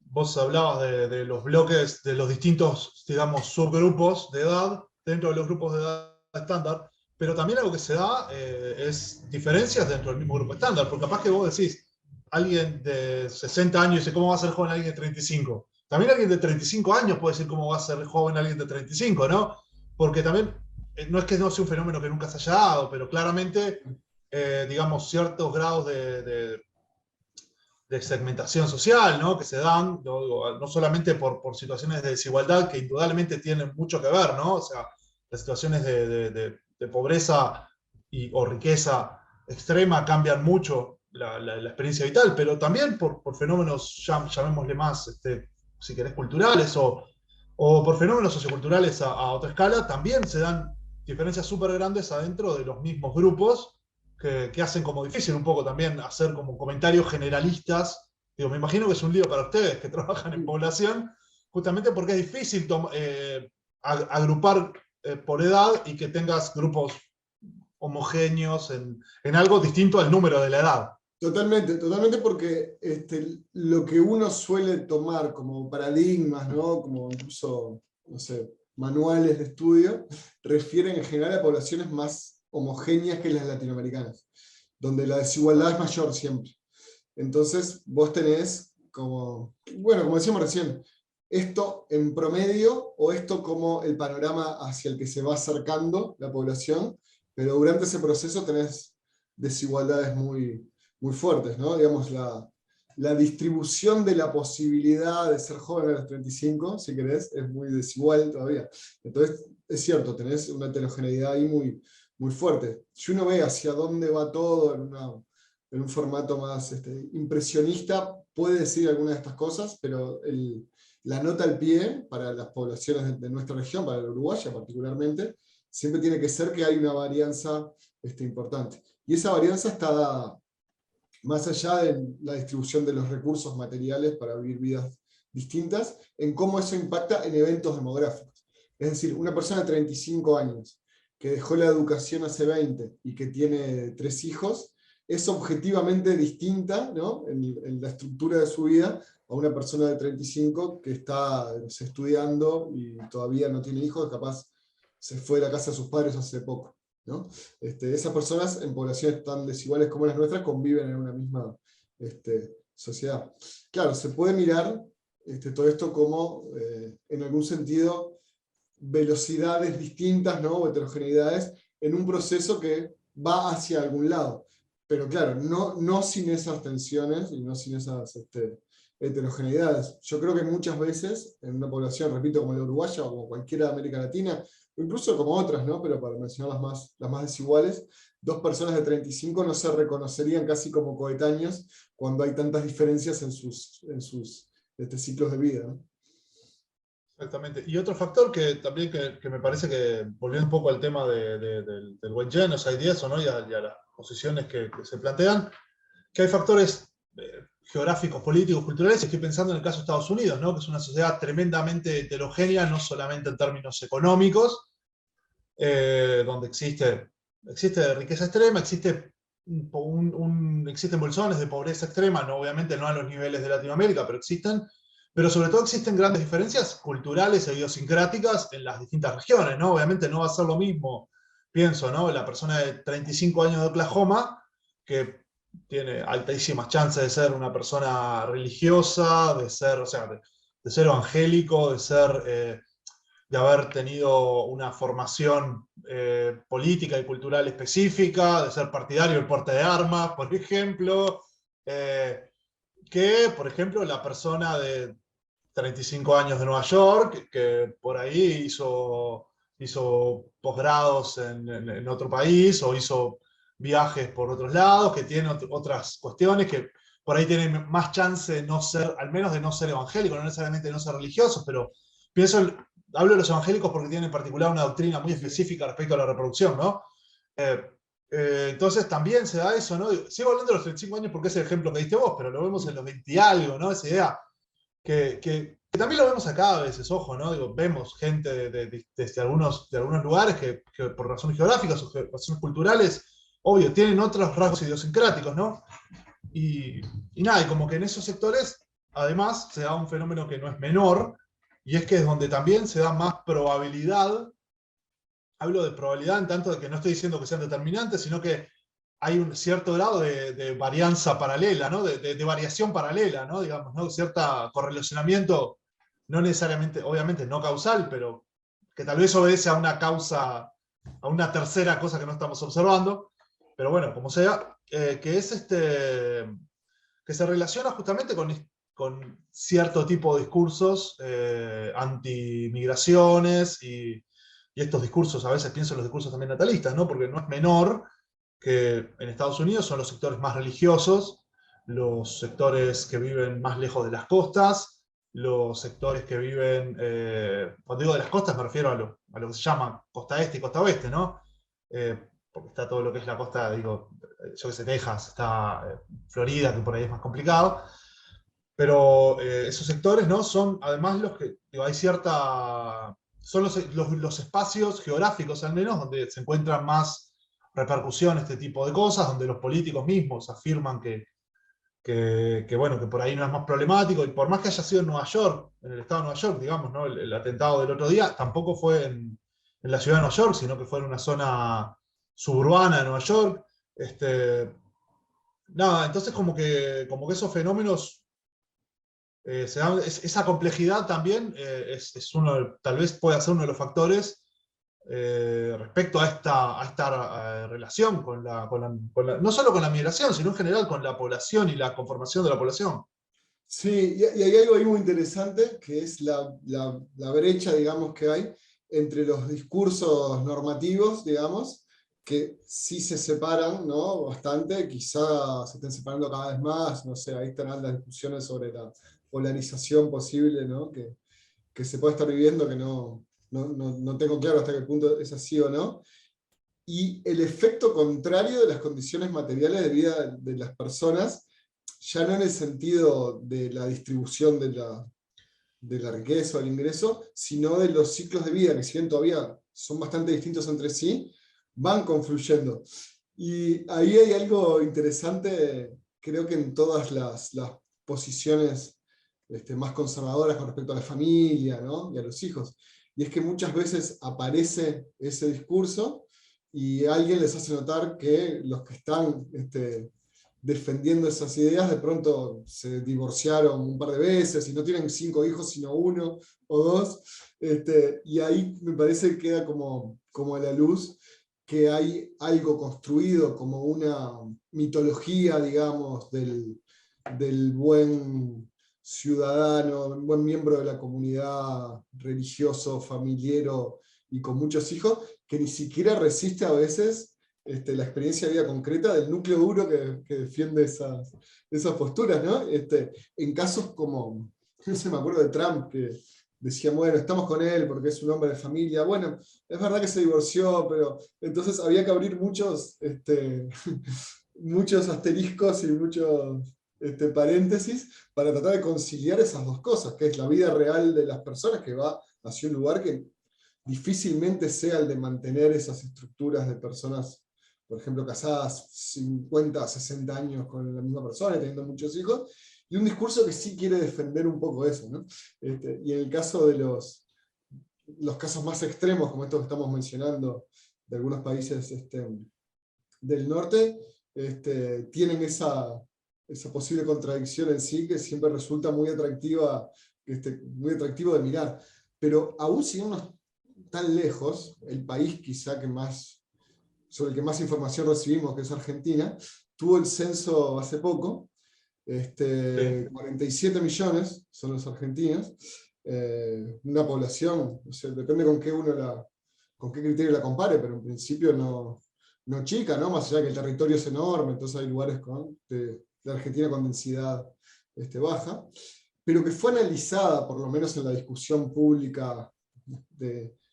vos hablabas de los bloques, de los distintos, digamos, subgrupos de edad dentro de los grupos de edad estándar, pero también algo que se da es diferencias dentro del mismo grupo estándar, porque capaz que vos decís, alguien de 60 años dice, ¿cómo va a ser joven alguien de 35? También alguien de 35 años puede decir cómo va a ser joven alguien de 35, ¿no? Porque también, no es que no sea un fenómeno que nunca se haya dado, pero claramente, digamos, ciertos grados de segmentación social, ¿no?, que se dan, no solamente por situaciones de desigualdad que indudablemente tienen mucho que ver, ¿no? O sea, las situaciones de pobreza o riqueza extrema cambian mucho la experiencia vital, pero también por fenómenos, llamémosle más, si querés, culturales o por fenómenos socioculturales a otra escala, también se dan diferencias súper grandes adentro de los mismos grupos que hacen como difícil un poco también hacer como comentarios generalistas. Digo, me imagino que es un lío para ustedes que trabajan en población, justamente porque es difícil agrupar por edad y que tengas grupos homogéneos en algo distinto al número de la edad. Totalmente, totalmente, porque lo que uno suele tomar como paradigmas, ¿no?, como incluso, no sé, manuales de estudio, refieren en general a poblaciones más homogéneas que las latinoamericanas, donde la desigualdad es mayor siempre. Entonces vos tenés como, bueno, como decíamos recién, esto en promedio o esto como el panorama hacia el que se va acercando la población, pero durante ese proceso tenés desigualdades muy, muy fuertes, ¿no? Digamos, la distribución de la posibilidad de ser joven a los 35, si querés, es muy desigual todavía. Entonces, es cierto, tenés una heterogeneidad ahí muy, muy fuerte. Si uno ve hacia dónde va todo en un formato más impresionista, puede decir algunas de estas cosas, pero la nota al pie para las poblaciones de nuestra región, para la uruguaya particularmente, siempre tiene que ser que hay una varianza importante. Y esa varianza está dada más allá de la distribución de los recursos materiales para vivir vidas distintas, en cómo eso impacta en eventos demográficos. Es decir, una persona de 35 años que dejó la educación hace 20 y que tiene 3 hijos, es objetivamente distinta, ¿no?, en la estructura de su vida a una persona de 35 que está estudiando y todavía no tiene hijos, capaz se fue de la casa de sus padres hace poco, ¿no? Esas personas en poblaciones tan desiguales como las nuestras conviven en una misma sociedad. Claro, se puede mirar todo esto como, en algún sentido, velocidades distintas, ¿no?, o heterogeneidades en un proceso que va hacia algún lado. Pero claro, no sin esas tensiones y no sin esas heterogeneidades. Yo creo que muchas veces en una población, repito, como la uruguaya o como cualquiera de América Latina, o incluso como otras, ¿no?, pero para mencionar las más desiguales, 2 personas de 35 no se reconocerían casi como coetáneos cuando hay tantas diferencias en sus ciclos de vida, ¿no? Exactamente. Y otro factor que también que me parece que, volviendo un poco al tema del buen genocide y eso, ¿no?, y a las posiciones que se plantean, que hay factores geográficos, políticos, culturales. Estoy pensando en el caso de Estados Unidos, ¿no?, que es una sociedad tremendamente heterogénea, no solamente en términos económicos, donde existe riqueza extrema, existen bolsones de pobreza extrema, no, obviamente no a los niveles de Latinoamérica, pero existen. Pero sobre todo existen grandes diferencias culturales e idiosincráticas en las distintas regiones, ¿no? Obviamente no va a ser lo mismo, pienso, ¿no?, la persona de 35 años de Oklahoma, que tiene altísimas chances de ser una persona religiosa, de ser, o sea, de ser evangélico, de haber tenido una formación política y cultural específica, de ser partidario del porte de armas, por ejemplo, eh, que, por ejemplo, la persona de 35 años de Nueva York, que por ahí hizo posgrados en otro país o hizo viajes por otros lados, que tiene otras cuestiones, que por ahí tienen más chance de no ser, al menos de no ser evangélicos, no necesariamente de no ser religiosos, pero pienso, hablo de los evangélicos porque tienen en particular una doctrina muy específica respecto a la reproducción, ¿no? Eh, entonces también se da eso, ¿no? Sigo hablando de los 35 años porque es el ejemplo que diste vos, pero lo vemos en los 20 y algo, ¿no? Esa idea que también lo vemos acá a veces, ojo, ¿no? Digo, vemos gente desde de algunos lugares que por razones geográficas o razones culturales, obvio, tienen otros rasgos idiosincráticos, ¿no? Y, y nada, y como que en esos sectores, además, se da un fenómeno que no es menor, y es que es donde también se da más probabilidad. Hablo de probabilidad en tanto de que no estoy diciendo que sean determinantes, sino que hay un cierto grado de varianza paralela, ¿no? De variación paralela, ¿no? Digamos, ¿no? Cierto correlacionamiento, no necesariamente, obviamente no causal, pero que tal vez obedece a una causa, a una tercera cosa que no estamos observando, pero bueno, como sea, que es que se relaciona justamente con cierto tipo de discursos anti-migraciones y estos discursos, a veces pienso en los discursos también natalistas, ¿no? Porque no es menor que en Estados Unidos son los sectores más religiosos, los sectores que viven más lejos de las costas, los sectores que viven, cuando digo de las costas me refiero a lo que se llama costa este y costa oeste, ¿no? Porque está todo lo que es la costa, digo, yo que sé, Texas, está Florida, que por ahí es más complicado, pero esos sectores, ¿no? Son además los que, digo, hay cierta, son los espacios geográficos al menos donde se encuentran más repercusión este tipo de cosas, donde los políticos mismos afirman bueno, que por ahí no es más problemático, y por más que haya sido en Nueva York, en el estado de Nueva York, digamos, ¿no? El atentado del otro día, tampoco fue en la ciudad de Nueva York, sino que fue en una zona suburbana de Nueva York. Nada, entonces como que esos fenómenos esa complejidad también es uno, tal vez puede ser uno de los factores respecto a esta relación no solo con la migración, sino en general con la población y la conformación de la población. Sí, y hay algo ahí muy interesante, que es la brecha, digamos, que hay entre los discursos normativos, digamos, que sí se separan, ¿no? Bastante, quizá se estén separando cada vez más, no sé, ahí están las discusiones sobre la polarización posible, ¿no? Que se puede estar viviendo, que no tengo claro hasta qué punto es así o no. Y el efecto contrario de las condiciones materiales de vida de las personas, ya no en el sentido de la distribución de la riqueza o el ingreso, sino de los ciclos de vida, que si bien todavía son bastante distintos entre sí, van confluyendo. Y ahí hay algo interesante, creo que en todas las posiciones más conservadoras con respecto a la familia, ¿no? Y a los hijos. Y es que muchas veces aparece ese discurso y alguien les hace notar que los que están defendiendo esas ideas de pronto se divorciaron un par de veces y no tienen 5 hijos sino 1 o 2, y ahí me parece que queda como a la luz que hay algo construido como una mitología, digamos, del buen ciudadano, un buen miembro de la comunidad religioso, familiero y con muchos hijos, que ni siquiera resiste a veces la experiencia de vida concreta del núcleo duro que defiende esas posturas, ¿no? En casos como, no sé, me acuerdo de Trump, que decía, bueno, estamos con él porque es un hombre de familia, bueno, es verdad que se divorció, pero entonces había que abrir muchos asteriscos y muchos paréntesis para tratar de conciliar esas dos cosas, que es la vida real de las personas, que va hacia un lugar que difícilmente sea el de mantener esas estructuras de personas, por ejemplo, casadas 50, 60 años con la misma persona y teniendo muchos hijos, y un discurso que sí quiere defender un poco eso, ¿no? Y en el caso de los casos más extremos, como estos que estamos mencionando, de algunos países del norte, tienen esa posible contradicción en sí, que siempre resulta muy atractiva, muy atractivo de mirar. Pero aún sin irnos tan lejos, el país quizá sobre el que más información recibimos, que es Argentina, tuvo el censo hace poco. Sí. 47 millones son los argentinos, una población, o sea, depende con qué criterio la compare, pero en principio no chica, ¿no? Más allá que el territorio es enorme, entonces hay lugares de Argentina con densidad baja, pero que fue analizada, por lo menos en la discusión pública,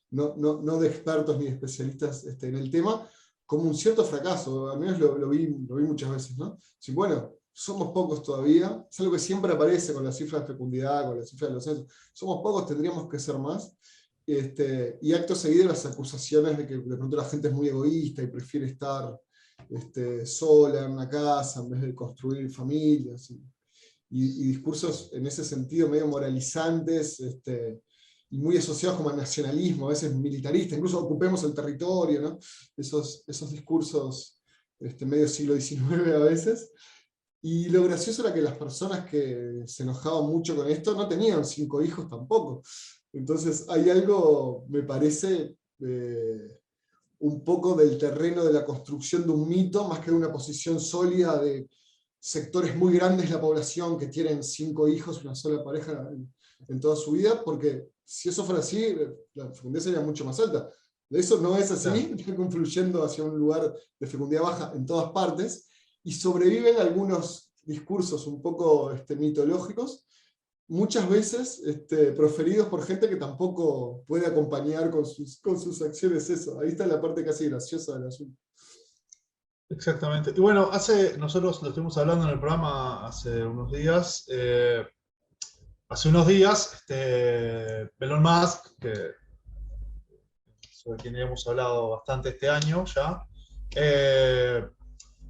no de expertos ni de especialistas en el tema, como un cierto fracaso. Al menos lo vi muchas veces, ¿no? Sí, bueno, somos pocos todavía, es algo que siempre aparece con la cifra de fecundidad, con la cifra de los censos, somos pocos, tendríamos que ser más. Y acto seguido las acusaciones de que de pronto la gente es muy egoísta y prefiere estar sola en una casa en vez de construir familias, y discursos en ese sentido medio moralizantes, y muy asociados como al nacionalismo, a veces militarista, incluso ocupemos el territorio, ¿no? Esos discursos medio siglo XIX a veces. Y lo gracioso era que las personas que se enojaban mucho con esto no tenían 5 hijos tampoco. Entonces hay algo, me parece, un poco del terreno de la construcción de un mito, más que de una posición sólida de sectores muy grandes de la población que tienen 5 hijos, una sola pareja en toda su vida, porque si eso fuera así, la fecundidad sería mucho más alta. Eso no es así, Claro. está confluyendo hacia un lugar de fecundidad baja en todas partes, y sobreviven algunos discursos un poco mitológicos, muchas veces proferidos por gente que tampoco puede acompañar con sus acciones eso. Ahí está la parte casi graciosa del asunto. Exactamente. Y bueno, nosotros lo estuvimos hablando en el programa hace unos días. Elon Musk, sobre quien hemos hablado bastante este año ya, eh,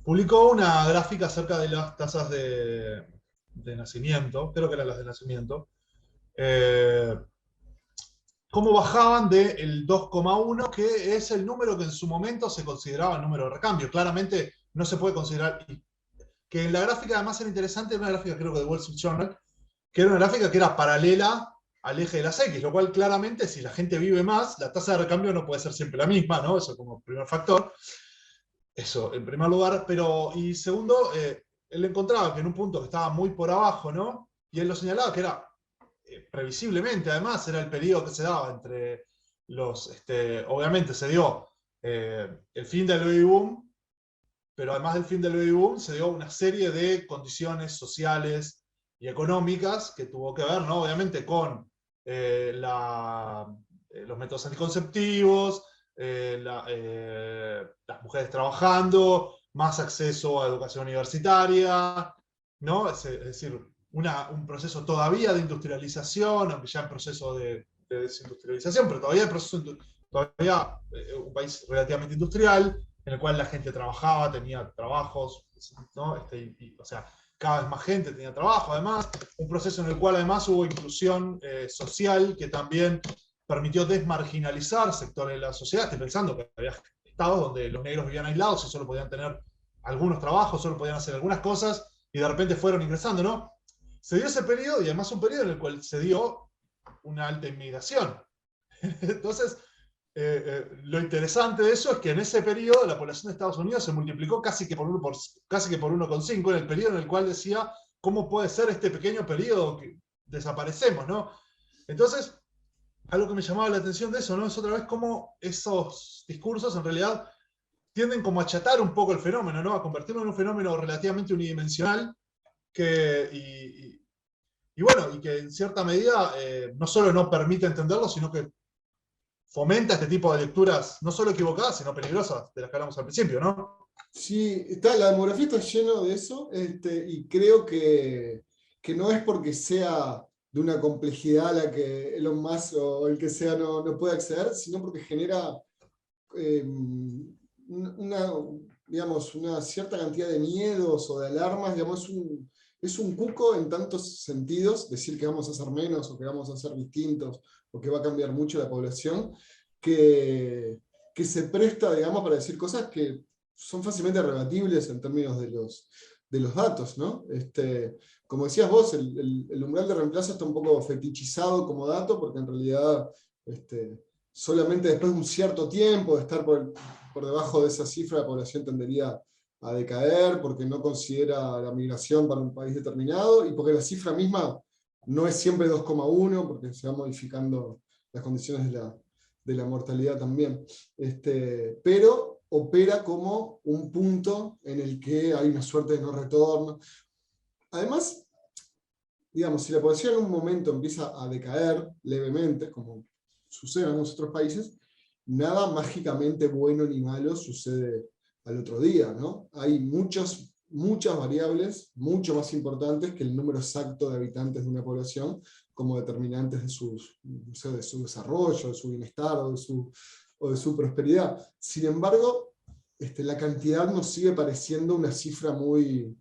publicó una gráfica acerca de las tasas de nacimiento, creo que eran las de nacimiento, eh, cómo bajaban del 2,1, que es el número que en su momento se consideraba el número de recambio. Claramente no se puede considerar, que en la gráfica además era interesante, era una gráfica creo que de Wall Street Journal, que era una gráfica que era paralela al eje de las X, lo cual claramente si la gente vive más, la tasa de recambio no puede ser siempre la misma, ¿no? Eso como primer factor. Eso, en primer lugar. Y segundo, él encontraba que en un punto que estaba muy por abajo, ¿no? Y él lo señalaba que era, previsiblemente además, era el periodo que se daba entre obviamente se dio el fin del baby boom, pero además del fin del baby boom se dio una serie de condiciones sociales y económicas que tuvo que ver, ¿no? Obviamente con los métodos anticonceptivos, las mujeres trabajando, más acceso a educación universitaria, ¿no? Es decir, un proceso todavía de industrialización, aunque ya en proceso de desindustrialización, pero todavía, un país relativamente industrial, en el cual la gente trabajaba, tenía trabajos, ¿no? O sea, cada vez más gente tenía trabajo, además, un proceso en el cual además hubo inclusión social que también permitió desmarginalizar sectores de la sociedad. Estoy pensando que había estados donde los negros vivían aislados y solo podían tener algunos trabajos, solo podían hacer algunas cosas, y de repente fueron ingresando, ¿no? Se dio ese periodo, y además un periodo en el cual se dio una alta inmigración. Entonces, lo interesante de eso es que en ese periodo la población de Estados Unidos se multiplicó casi que por 1,5 en el periodo en el cual decía cómo puede ser este pequeño periodo que desaparecemos, ¿no? Entonces, algo que me llamaba la atención de eso, ¿no? Es otra vez cómo esos discursos en realidad tienden como a achatar un poco el fenómeno, ¿no? A convertirlo en un fenómeno relativamente unidimensional y bueno, y que en cierta medida no solo no permite entenderlo, sino que fomenta este tipo de lecturas no solo equivocadas, sino peligrosas, de las que hablamos al principio, ¿no? Sí, la demografía está lleno de eso, y creo que no es porque sea de una complejidad a la que Elon Musk o el que sea no puede acceder, sino porque genera una, digamos, una cierta cantidad de miedos o de alarmas. Digamos, es un cuco en tantos sentidos, decir que vamos a ser menos o que vamos a ser distintos o que va a cambiar mucho la población, que se presta, digamos, para decir cosas que son fácilmente rebatibles en términos de los datos, ¿no? Como decías vos, el umbral de reemplazo está un poco fetichizado como dato, porque en realidad solamente después de un cierto tiempo de estar por debajo de esa cifra, la población tendería a decaer, porque no considera la migración para un país determinado, y porque la cifra misma no es siempre 2,1, porque se van modificando las condiciones de la mortalidad también. Pero opera como un punto en el que hay una suerte de no retorno. Además, digamos, si la población en un momento empieza a decaer levemente, como sucede en algunos otros países, nada mágicamente bueno ni malo sucede al otro día, ¿no? Hay muchas variables mucho más importantes que el número exacto de habitantes de una población como determinantes de su desarrollo, de su bienestar o de su prosperidad. Sin embargo, la cantidad nos sigue pareciendo una cifra muy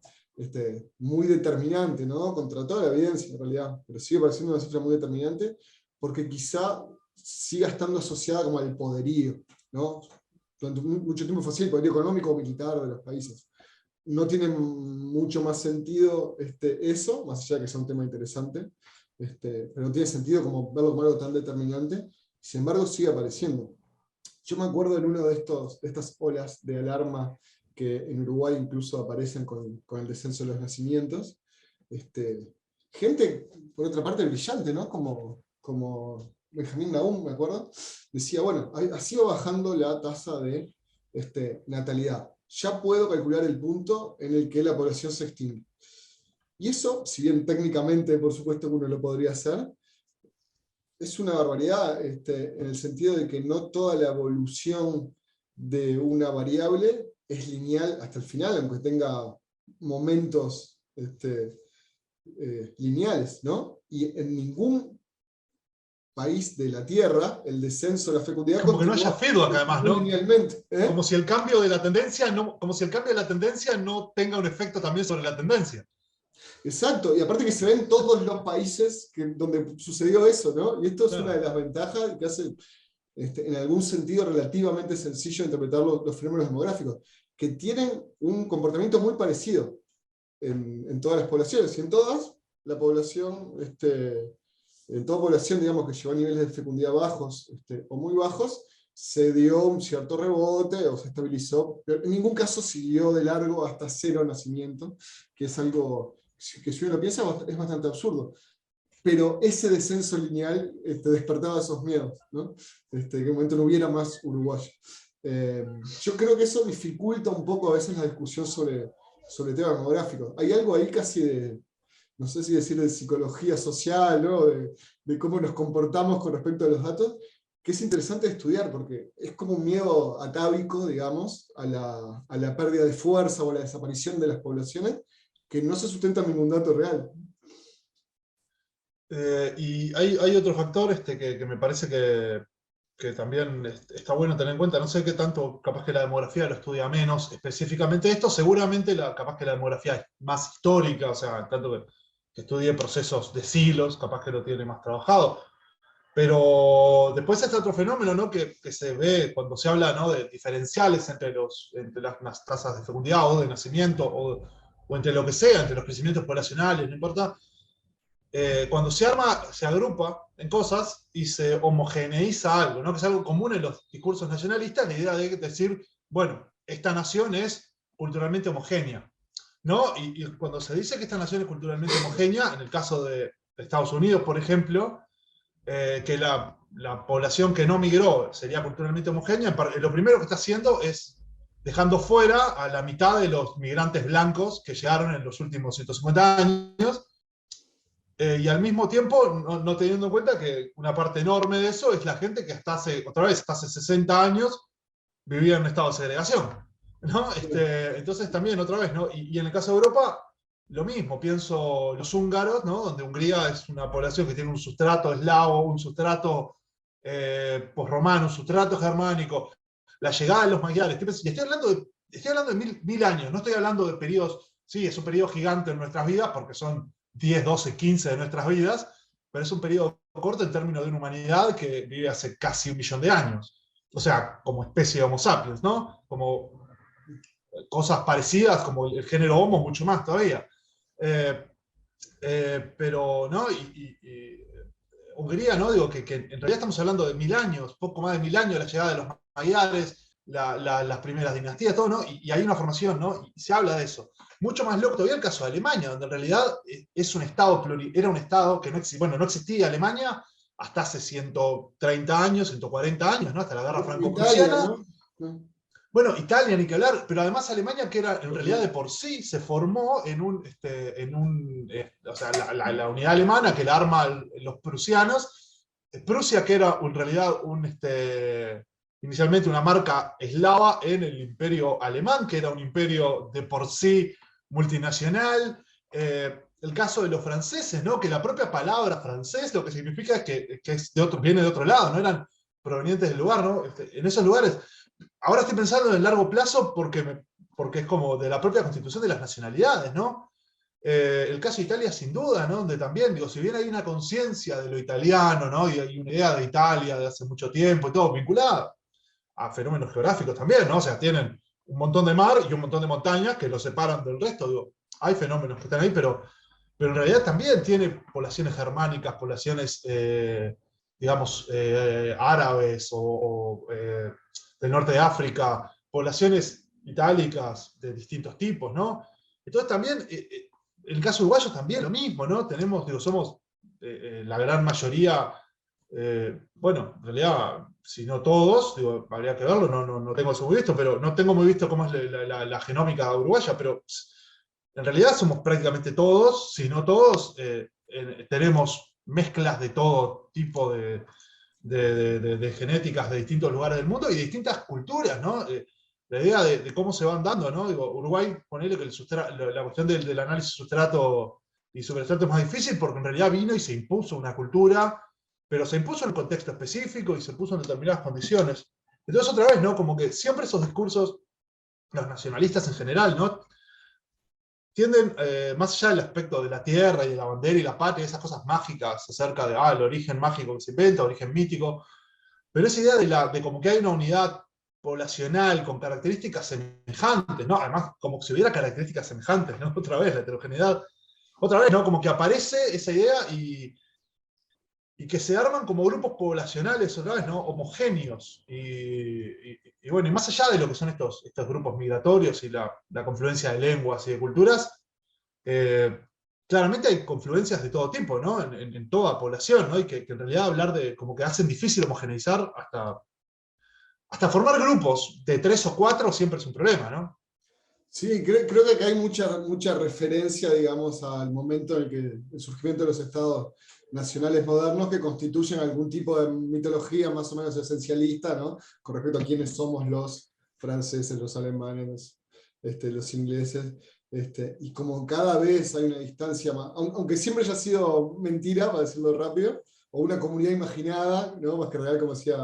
determinante, ¿no? Contra toda la evidencia en realidad, pero sigue pareciendo una cifra muy determinante porque quizá siga estando asociada como al poderío, ¿no? Durante mucho tiempo fue así, el poderío económico o militar de los países. No tiene mucho más sentido eso, más allá de que sea un tema interesante, pero no tiene sentido como verlo como algo tan determinante, sin embargo sigue apareciendo. Yo me acuerdo en una de estas olas de alarma que en Uruguay incluso aparecen con el descenso de los nacimientos, gente, por otra parte, brillante, ¿no? Como Benjamín Nahum, me acuerdo, decía, bueno, así va bajando la tasa de natalidad. Ya puedo calcular el punto en el que la población se extingue. Y eso, si bien técnicamente, por supuesto, que uno lo podría hacer, es una barbaridad en el sentido de que no toda la evolución de una variable es lineal hasta el final, aunque tenga momentos lineales, ¿no? Y en ningún país de la Tierra el descenso de la fecundidad como que no haya feedback además, ¿no? Linealmente, ¿eh? Como si el cambio de la tendencia no tenga un efecto también sobre la tendencia. Exacto, y aparte que se ven todos los países donde sucedió eso, ¿no? Y esto es una de las ventajas que hace en algún sentido relativamente sencillo interpretar los fenómenos demográficos, que tienen un comportamiento muy parecido en todas las poblaciones, y en todas, la población, en toda población, digamos, que llegó a niveles de fecundidad bajos o muy bajos, se dio un cierto rebote o se estabilizó, pero en ningún caso siguió de largo hasta cero nacimiento, que es algo que si uno lo piensa es bastante absurdo. Pero ese descenso lineal despertaba esos miedos, ¿no? Que en un momento no hubiera más uruguayo. Yo creo que eso dificulta un poco a veces la discusión sobre temas demográficos. Hay algo ahí casi de, no sé si decir de psicología social, ¿no? De cómo nos comportamos con respecto a los datos, que es interesante estudiar, porque es como un miedo atávico, digamos, a la pérdida de fuerza o a la desaparición de las poblaciones, que no se sustenta en ningún dato real. Y hay otro factor que me parece que también está bueno tener en cuenta. No sé qué tanto, capaz que la demografía lo estudia menos específicamente esto. Seguramente capaz que la demografía es más histórica, o sea, tanto que estudie procesos de siglos, capaz que lo tiene más trabajado. Pero después está otro fenómeno, ¿no? que se ve cuando se habla, ¿no? de diferenciales entre las tasas de fecundidad o de nacimiento o entre lo que sea, entre los crecimientos poblacionales, no importa. Cuando se agrupa en cosas y se homogeneiza algo, ¿no? Que es algo común en los discursos nacionalistas, la idea de decir, bueno, esta nación es culturalmente homogénea, ¿no? Y cuando se dice que esta nación es culturalmente homogénea, en el caso de Estados Unidos, por ejemplo, que la población que no migró sería culturalmente homogénea, lo primero que está haciendo es dejando fuera a la mitad de los migrantes blancos que llegaron en los últimos 150 años, y al mismo tiempo no teniendo en cuenta que una parte enorme de eso es la gente que hasta hace 60 años vivía en un estado de segregación, ¿no? Entonces también, otra vez, ¿no? Y en el caso de Europa, lo mismo, pienso los húngaros, ¿no? Donde Hungría es una población que tiene un sustrato eslavo, un sustrato posromano, un sustrato germánico, la llegada de los magiares, y estoy hablando de mil años, no estoy hablando de periodos, sí, es un periodo gigante en nuestras vidas, porque son 10, 12, 15 de nuestras vidas, pero es un periodo corto en términos de una humanidad que vive hace casi 1 millón de años. O sea, como especie de Homo sapiens, ¿no? Como cosas parecidas como el género homo, mucho más todavía. Pero, ¿no? Hungría, ¿no? Digo que en realidad estamos hablando de 1000 años, poco más de 1000 años, la llegada de los magiares, las primeras dinastías, todo, ¿no? Y hay una formación, ¿no? Y se habla de eso. Mucho más loco todavía el caso de Alemania, donde en realidad es un estado era un estado que no existía, bueno, no existía Alemania hasta hace 130 años, 140 años, ¿no? Hasta la guerra Italia, franco-prusiana. ¿no? No. Bueno, Italia ni que hablar, pero además Alemania, que era en realidad de por sí, se formó o sea, la unidad alemana que la arman los prusianos. Prusia, que era en realidad inicialmente una marca eslava en el imperio alemán, que era un imperio de por sí multinacional. El caso de los franceses, ¿no? Que la propia palabra francés lo que significa es que es viene de otro lado, no eran provenientes del lugar, ¿no? En esos lugares. Ahora estoy pensando en el largo plazo porque es como de la propia constitución de las nacionalidades, ¿no? El caso de Italia, sin duda, ¿no? Donde también, digo, si bien hay una conciencia de lo italiano, ¿no? Y hay una idea de Italia de hace mucho tiempo y todo, vinculada a fenómenos geográficos también, ¿no? O sea, tienen un montón de mar y un montón de montañas que los separan del resto, digo, hay fenómenos que están ahí, pero en realidad también tiene poblaciones germánicas, poblaciones, digamos, árabes del norte de África, poblaciones itálicas de distintos tipos, ¿no? Entonces también, en el caso uruguayo también lo mismo, ¿no? Tenemos, digo, somos la gran mayoría, bueno, en realidad, si no todos, digo, habría que verlo, no tengo eso muy visto, pero no tengo muy visto cómo es la genómica uruguaya, pero en realidad somos prácticamente todos, si no todos, tenemos mezclas de todo tipo de genéticas de distintos lugares del mundo y de distintas culturas, ¿no? La idea de cómo se van dando, ¿no? Digo, Uruguay, ponele que la cuestión del análisis sustrato y superestrato es más difícil porque en realidad vino y se impuso una cultura, pero se impuso en un contexto específico y se puso en determinadas condiciones. Entonces, otra vez, ¿no? Como que siempre esos discursos, los nacionalistas en general, ¿no? Tienden, más allá del aspecto de la tierra y de la bandera y la patria, esas cosas mágicas acerca de el origen mágico que se inventa, origen mítico, pero esa idea de como que hay una unidad poblacional con características semejantes, ¿no? Además, como si hubiera características semejantes, ¿no? Otra vez, la heterogeneidad, otra vez, ¿no? Como que aparece esa idea y que se arman como grupos poblacionales, otra vez, ¿no? Homogéneos. Y bueno, y más allá de lo que son estos grupos migratorios y la confluencia de lenguas y de culturas, eh, claramente hay confluencias de todo tipo, ¿no? En toda población, ¿no? Y que en realidad hablar de, como que hacen difícil homogeneizar hasta formar grupos de 3 o 4 siempre es un problema, ¿no? Sí, creo que acá hay mucha referencia, digamos, al momento en el que el surgimiento de los estados nacionales modernos que constituyen algún tipo de mitología más o menos esencialista, ¿no? Con respecto a quiénes somos los franceses, los alemanes, los ingleses. Y como cada vez hay una distancia más, aunque siempre haya sido mentira, para decirlo rápido, o una comunidad imaginada, ¿no? Más que real, como decía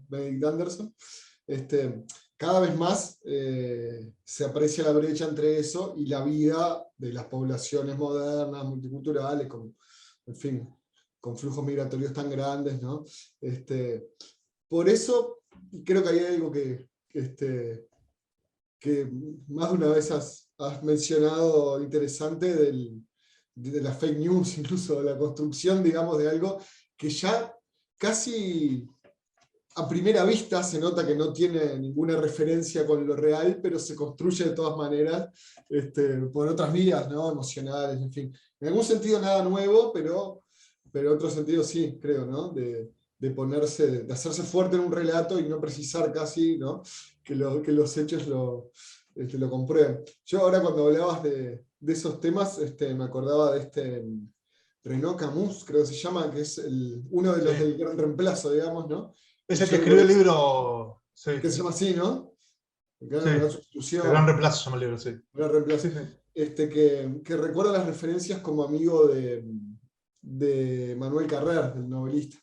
Benedict Anderson. Cada vez más se aprecia la brecha entre eso y la vida de las poblaciones modernas, multiculturales, en fin, con flujos migratorios tan grandes, ¿no? Por eso creo que hay algo que más de una vez has mencionado interesante de la fake news, incluso de la construcción, digamos, de algo que ya casi a primera vista se nota que no tiene ninguna referencia con lo real, pero se construye de todas maneras por otras vías, ¿no? Emocionales, en fin. En algún sentido nada nuevo, pero en otro sentido sí, creo, ¿no? De hacerse fuerte en un relato y no precisar casi, ¿no? Que los hechos lo comprueben. Yo ahora cuando hablabas de esos temas, me acordaba de Renaud Camus, creo que se llama, que es uno de Sí. los del gran reemplazo, digamos, ¿no? Es Y el que yo escribió creo el libro, sí, que se llama así, ¿no? sí, Gran El Gran sustitución, Reemplazo se llama el libro, sí. gran reemplazo. Sí, sí. Que recuerda las referencias como amigo de Manuel Carrer, el novelista,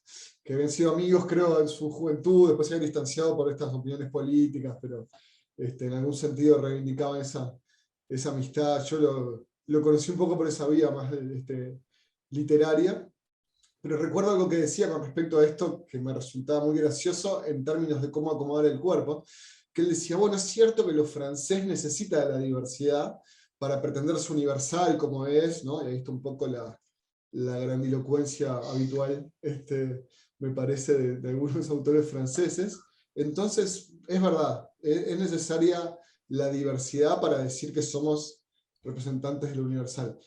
que habían sido amigos, creo, en su juventud, después se habían distanciado por estas opiniones políticas, pero en algún sentido reivindicaban esa amistad. Yo lo conocí un poco por esa vía más literaria. Pero recuerdo algo que decía con respecto a esto que me resultaba muy gracioso en términos de cómo acomodar el cuerpo, que él decía, bueno, es cierto que lo francés necesita de la diversidad para pretenderse universal como es, ¿no? Y ahí está un poco la grandilocuencia habitual, me parece, de algunos autores franceses. Entonces, es verdad, es necesaria la diversidad para decir que somos representantes de lo universal.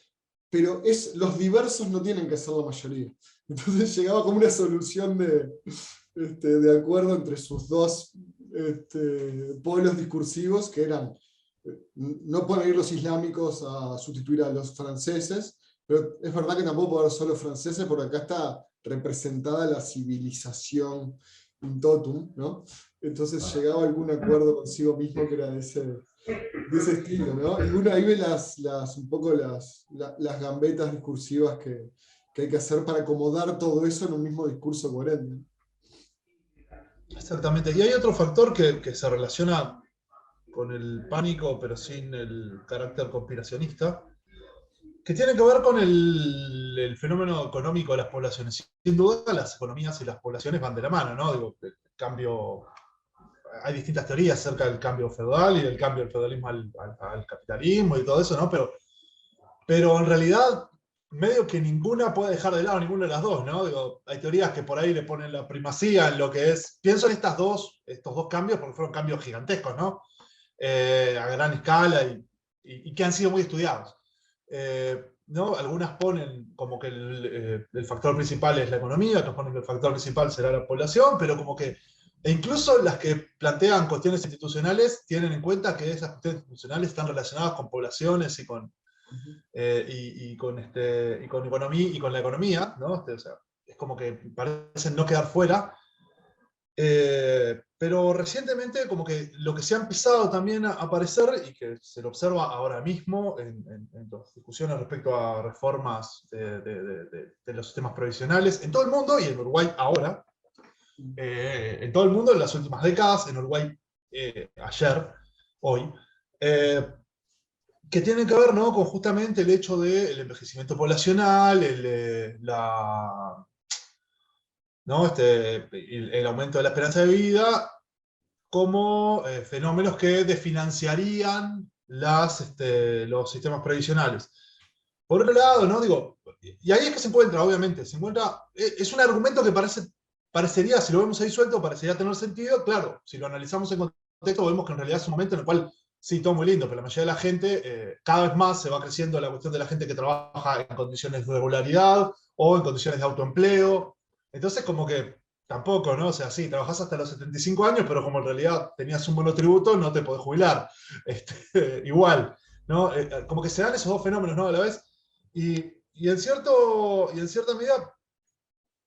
Pero los diversos no tienen que ser la mayoría. Entonces llegaba como una solución de acuerdo entre sus dos polos discursivos, que eran, no pueden ir los islámicos a sustituir a los franceses, pero es verdad que tampoco puede haber solo franceses, porque acá está representada la civilización in totum, ¿no? Entonces llegaba a algún acuerdo consigo mismo que era de ese estilo, ¿no? Y uno ahí ve un poco las gambetas discursivas que hay que hacer para acomodar todo eso en un mismo discurso coherente. Exactamente. Y hay otro factor que se relaciona con el pánico, pero sin el carácter conspiracionista, que tiene que ver con el fenómeno económico de las poblaciones. Sin duda, las economías y las poblaciones van de la mano, ¿no? Digo, el cambio, hay distintas teorías acerca del cambio feudal y del cambio del feudalismo al capitalismo y todo eso, ¿no? Pero en realidad, medio que ninguna puede dejar de lado ninguna de las dos, ¿no? Digo, hay teorías que por ahí le ponen la primacía en lo que es. Pienso en estos dos cambios, porque fueron cambios gigantescos, ¿no? A gran escala y que han sido muy estudiados. ¿No? Algunas ponen como que el factor principal es la economía, otras ponen que el factor principal será la población, pero como que, e incluso las que plantean cuestiones institucionales tienen en cuenta que esas cuestiones institucionales están relacionadas con poblaciones y con, con economía y con la economía, ¿no? O sea, es como que parecen no quedar fuera. Pero recientemente como que lo que se ha empezado también a aparecer y que se lo observa ahora mismo en las discusiones respecto a reformas de los sistemas provisionales en todo el mundo y en Uruguay ahora, en todo el mundo en las últimas décadas, en Uruguay ayer, hoy, que tienen que ver, ¿no?, con justamente el hecho del envejecimiento poblacional, ¿no? El aumento de la esperanza de vida, como fenómenos que desfinanciarían los sistemas previsionales. Por otro lado, ¿no? Digo, y ahí es que se encuentra, obviamente, es un argumento que parecería, si lo vemos ahí suelto, parecería tener sentido. Claro, si lo analizamos en contexto, vemos que en realidad es un momento en el cual, sí, todo muy lindo, pero la mayoría de la gente, cada vez más se va creciendo la cuestión de la gente que trabaja en condiciones de regularidad o en condiciones de autoempleo. Entonces, como que tampoco, ¿no? O sea, sí, trabajás hasta los 75 años, pero como en realidad tenías un monotributo, no te podés jubilar. Igual, ¿no? Como que se dan esos dos fenómenos, ¿no?, a la vez. Y en cierta medida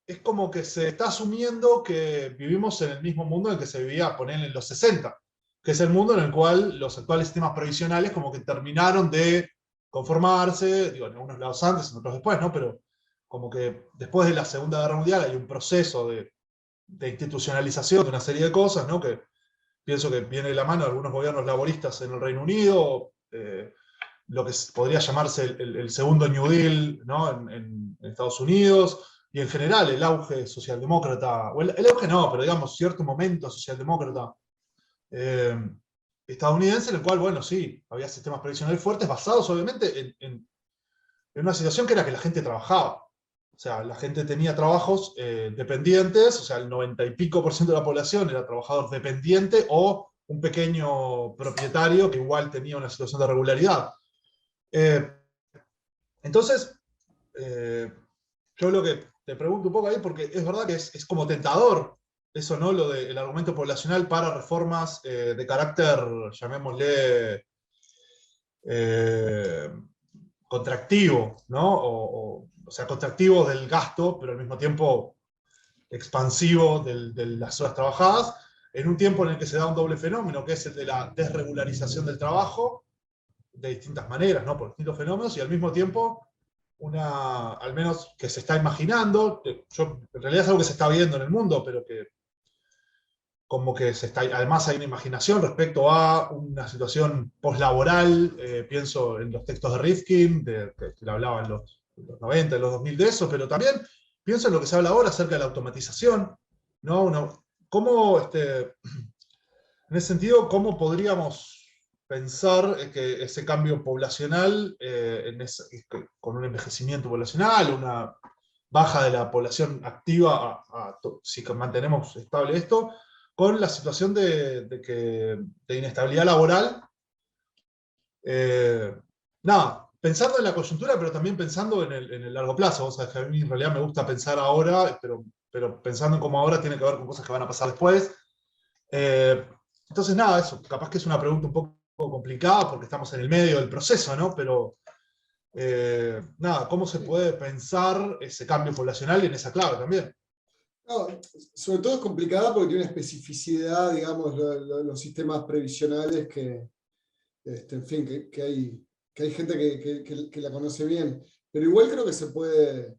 es como que se está asumiendo que vivimos en el mismo mundo en el que se vivía, poner en los 60, que es el mundo en el cual los actuales sistemas provisionales como que terminaron de conformarse, digo, en algunos lados antes, en otros después, ¿no? Pero como que después de la Segunda Guerra Mundial hay un proceso de institucionalización de una serie de cosas, ¿no?, que pienso que viene de la mano de algunos gobiernos laboristas en el Reino Unido, lo que podría llamarse el segundo New Deal, ¿no?, en Estados Unidos, y en general el auge socialdemócrata, o el auge no, pero digamos cierto momento socialdemócrata estadounidense, en el cual, bueno, sí, había sistemas previsionales fuertes basados obviamente en una situación que era que la gente trabajaba. O sea, la gente tenía trabajos dependientes, o sea, el 90 y pico % de la población era trabajador dependiente o un pequeño propietario que igual tenía una situación de regularidad. Entonces, yo lo que te pregunto un poco ahí, porque es verdad que es como tentador eso, ¿no?, lo del argumento poblacional para reformas de carácter, llamémosle, contractivo, ¿no? O sea, contractivo del gasto, pero al mismo tiempo expansivo de las horas trabajadas, en un tiempo en el que se da un doble fenómeno, que es el de la desregularización del trabajo, de distintas maneras, ¿no?, por distintos fenómenos, y al mismo tiempo al menos que se está imaginando, en realidad es algo que se está viendo en el mundo, pero que como que además hay una imaginación respecto a una situación poslaboral, pienso en los textos de Rifkin, que le hablaba en los 90, en los 2000 de eso, pero también pienso en lo que se habla ahora acerca de la automatización, ¿no? Cómo En ese sentido, ¿cómo podríamos pensar que ese cambio poblacional, con un envejecimiento poblacional, una baja de la población activa, si mantenemos estable esto, con la situación de inestabilidad laboral? Nada, pensando en la coyuntura, pero también pensando en el largo plazo. O sea, que a mí en realidad me gusta pensar ahora, pero pensando en cómo ahora tiene que ver con cosas que van a pasar después. Eh, entonces, nada, eso, capaz que es una pregunta un poco complicada porque estamos en el medio del proceso, ¿no? Pero, nada, ¿cómo se puede pensar ese cambio poblacional en esa clave también? No, sobre todo es complicada porque tiene una especificidad, digamos, los sistemas previsionales en fin, que hay gente que la conoce bien. Pero igual creo que se puede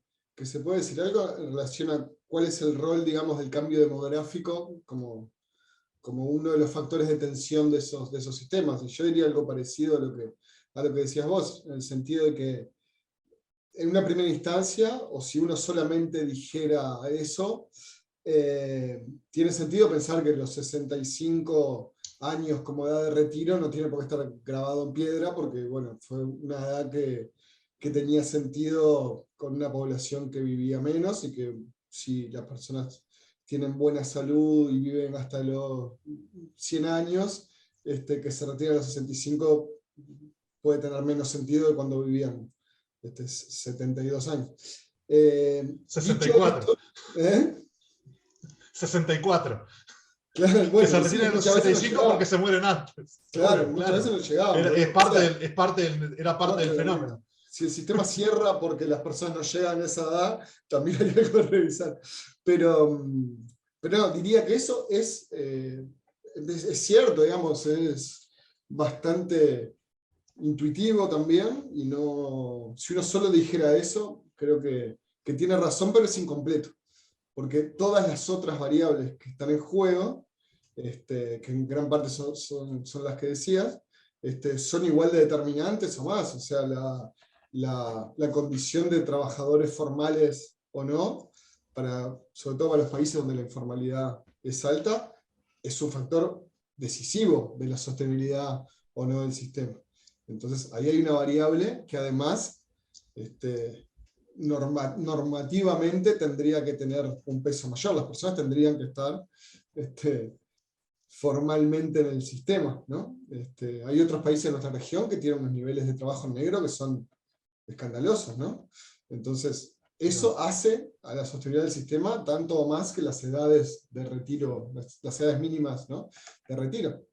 decir algo en relación a cuál es el rol, digamos, del cambio demográfico como uno de los factores de tensión de esos sistemas. Y yo diría algo parecido a lo que decías vos, en el sentido de que en una primera instancia, o si uno solamente dijera eso, tiene sentido pensar que los 65 años como edad de retiro no tiene por qué estar grabado en piedra, porque bueno, fue una edad que tenía sentido con una población que vivía menos y que si las personas tienen buena salud y viven hasta los 100 años, que se retiran a los 65 puede tener menos sentido de cuando vivían 72 años. Dicho 64. esto, ¿eh? 64. Claro, Que bueno, se y sí, retiren a los muchas veces no 65 porque llegaba. se mueren antes. Claro, Obvio, muchas veces claro. no llegaban. Es O parte sea, era parte del obviamente. fenómeno. Si el sistema cierra porque las personas no llegan a esa edad, también hay algo que revisar. Pero no, diría que eso es cierto, digamos, es bastante intuitivo también, y no, si uno solo dijera eso, creo que tiene razón, pero es incompleto, porque todas las otras variables que están en juego, que en gran parte son las que decías, son igual de determinantes o más. O sea, la condición de trabajadores formales o no, sobre todo para los países donde la informalidad es alta, es un factor decisivo de la sostenibilidad o no del sistema. Entonces, ahí hay una variable que además normativamente tendría que tener un peso mayor. Las personas tendrían que estar formalmente en el sistema, ¿no? Hay otros países de nuestra región que tienen unos niveles de trabajo negro que son escandalosos, ¿no? Entonces, eso hace a la sostenibilidad del sistema tanto o más que las edades de retiro, las edades mínimas, ¿no?, de retiro.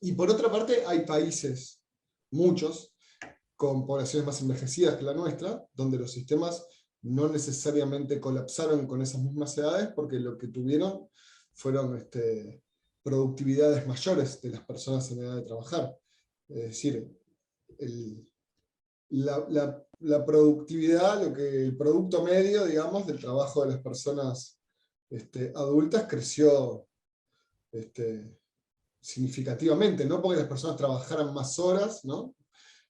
Y por otra parte, hay países, muchos, con poblaciones más envejecidas que la nuestra, donde los sistemas no necesariamente colapsaron con esas mismas edades, porque lo que tuvieron fueron productividades mayores de las personas en edad de trabajar. Es decir, la productividad, el producto medio, digamos, del trabajo de las personas adultas creció significativamente, no porque las personas trabajaran más horas, ¿no?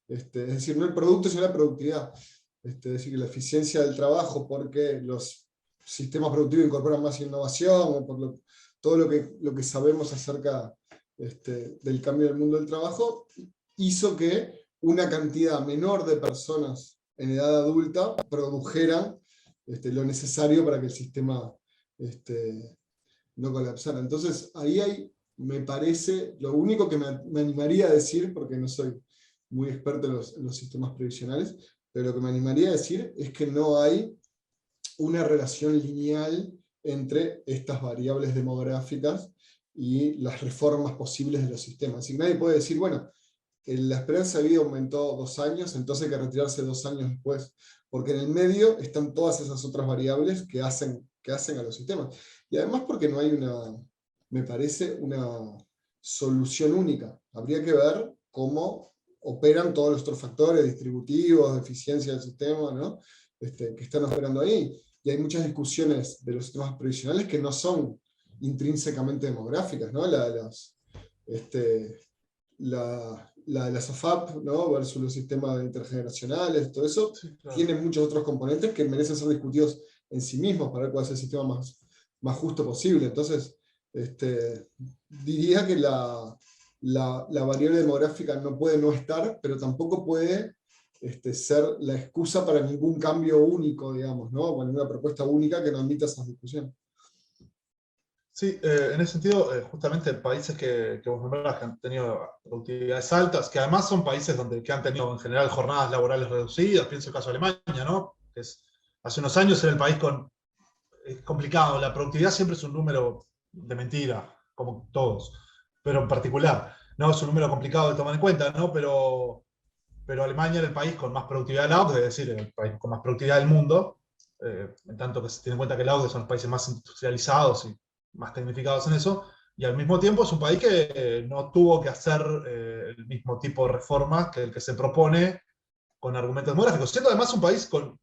Es decir, no el producto, sino la productividad. Es decir, que la eficiencia del trabajo, porque los sistemas productivos incorporan más innovación, o por todo lo que sabemos acerca del cambio del mundo del trabajo, hizo que una cantidad menor de personas en edad adulta produjeran lo necesario para que el sistema no colapsara. Entonces, ahí me parece, lo único que me animaría a decir, porque no soy muy experto en los sistemas previsionales, pero lo que me animaría a decir es que no hay una relación lineal entre estas variables demográficas y las reformas posibles de los sistemas. Así que nadie puede decir, bueno, la esperanza de vida aumentó 2 años, entonces hay que retirarse 2 años después, porque en el medio están todas esas otras variables que hacen a los sistemas. Y además porque no hay me parece, una solución única. Habría que ver cómo operan todos los otros factores distributivos, de eficiencia del sistema, ¿no?, que están operando ahí. Y hay muchas discusiones de los sistemas previsionales que no son intrínsecamente demográficas, ¿no? La de las AFAP, ¿no?, versus los sistemas intergeneracionales, todo eso, Sí, claro. tiene muchos otros componentes que merecen ser discutidos en sí mismos para ver cuál es el sistema más justo posible. Entonces, Diría que la variable demográfica no puede no estar, pero tampoco puede ser la excusa para ningún cambio único, digamos, ¿no? O ninguna propuesta única que no admita esas discusiones. Sí, en ese sentido, justamente países que vos nombrás que han tenido productividades altas, que además son países que han tenido en general jornadas laborales reducidas, pienso el caso de Alemania, ¿no? Hace unos años era el país es complicado, la productividad siempre es un número de mentira, como todos, pero en particular, ¿no? Es un número complicado de tomar en cuenta, ¿no? Pero Alemania era el país con más productividad de la OCDE, es decir, el país con más productividad del mundo, en tanto que se tiene en cuenta que la OCDE son los países más industrializados y más tecnificados en eso, y al mismo tiempo es un país que no tuvo que hacer el mismo tipo de reformas que el que se propone con argumentos demográficos, siendo además un país con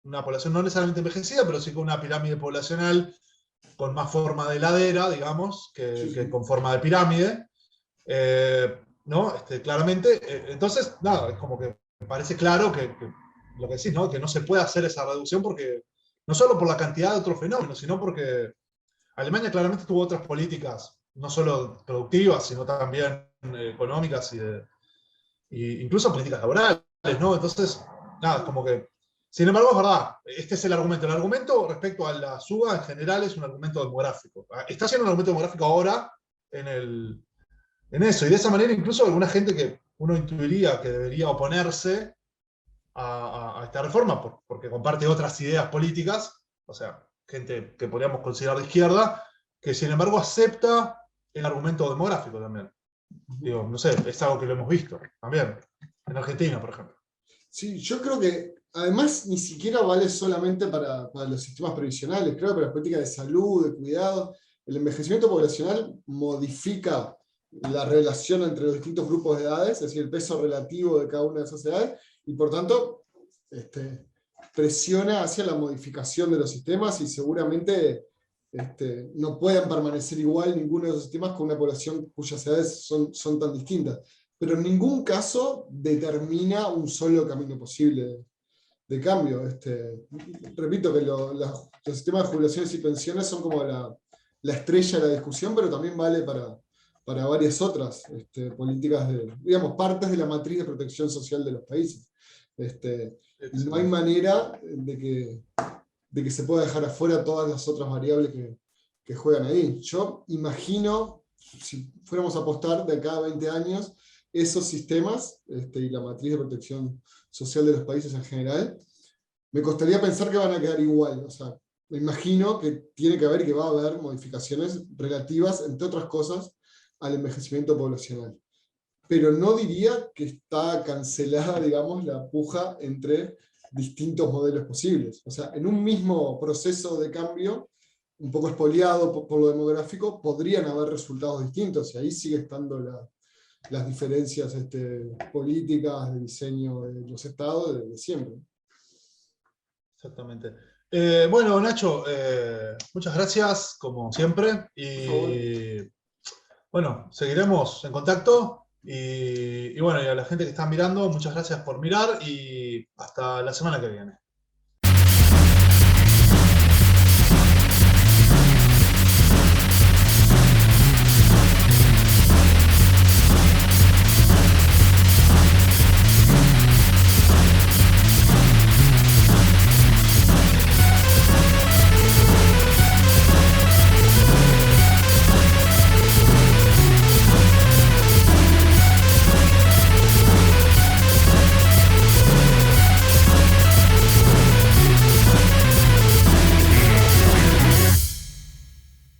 una población no necesariamente envejecida, pero sí con una pirámide poblacional con más forma de ladera, digamos, que con forma de pirámide. ¿No? Claramente, entonces, nada, es como que me parece claro que lo que decís, ¿no? Que no se puede hacer esa reducción porque, no solo por la cantidad de otros fenómenos, sino porque Alemania claramente tuvo otras políticas, no solo productivas, sino también económicas y incluso políticas laborales, ¿no? Entonces, nada, es como que... Sin embargo, es verdad, este es el argumento. El argumento respecto a la suba en general es un argumento demográfico. Está siendo un argumento demográfico ahora en eso. Y de esa manera, incluso alguna gente que uno intuiría que debería oponerse a esta reforma porque comparte otras ideas políticas, o sea, gente que podríamos considerar de izquierda, que sin embargo acepta el argumento demográfico también. Digo, no sé, es algo que lo hemos visto también, en Argentina, por ejemplo. Sí, yo creo que además ni siquiera vale solamente para los sistemas previsionales, creo que para las políticas de salud, de cuidado, el envejecimiento poblacional modifica la relación entre los distintos grupos de edades, es decir, el peso relativo de cada una de esas edades, y por tanto presiona hacia la modificación de los sistemas y seguramente no pueden permanecer igual ninguno de los sistemas con una población cuyas edades son tan distintas. Pero en ningún caso determina un solo camino posible de cambio. Repito que los sistemas de jubilaciones y pensiones son como la estrella de la discusión, pero también vale para varias otras políticas, digamos, partes de la matriz de protección social de los países. No hay manera de que se pueda dejar afuera todas las otras variables que juegan ahí. Yo imagino, si fuéramos a apostar de acá a 20 años, esos sistemas y la matriz de protección social de los países en general, me costaría pensar que van a quedar igual. O sea, me imagino que tiene que haber y que va a haber modificaciones relativas, entre otras cosas, al envejecimiento poblacional. Pero no diría que está cancelada, digamos, la puja entre distintos modelos posibles. O sea, en un mismo proceso de cambio, un poco espoliado por lo demográfico, podrían haber resultados distintos, y ahí sigue estando las diferencias políticas de diseño de los estados de siempre. Exactamente. Bueno, Nacho, muchas gracias, como siempre. Y bueno, seguiremos en contacto. Y bueno, y a la gente que está mirando, muchas gracias por mirar y hasta la semana que viene.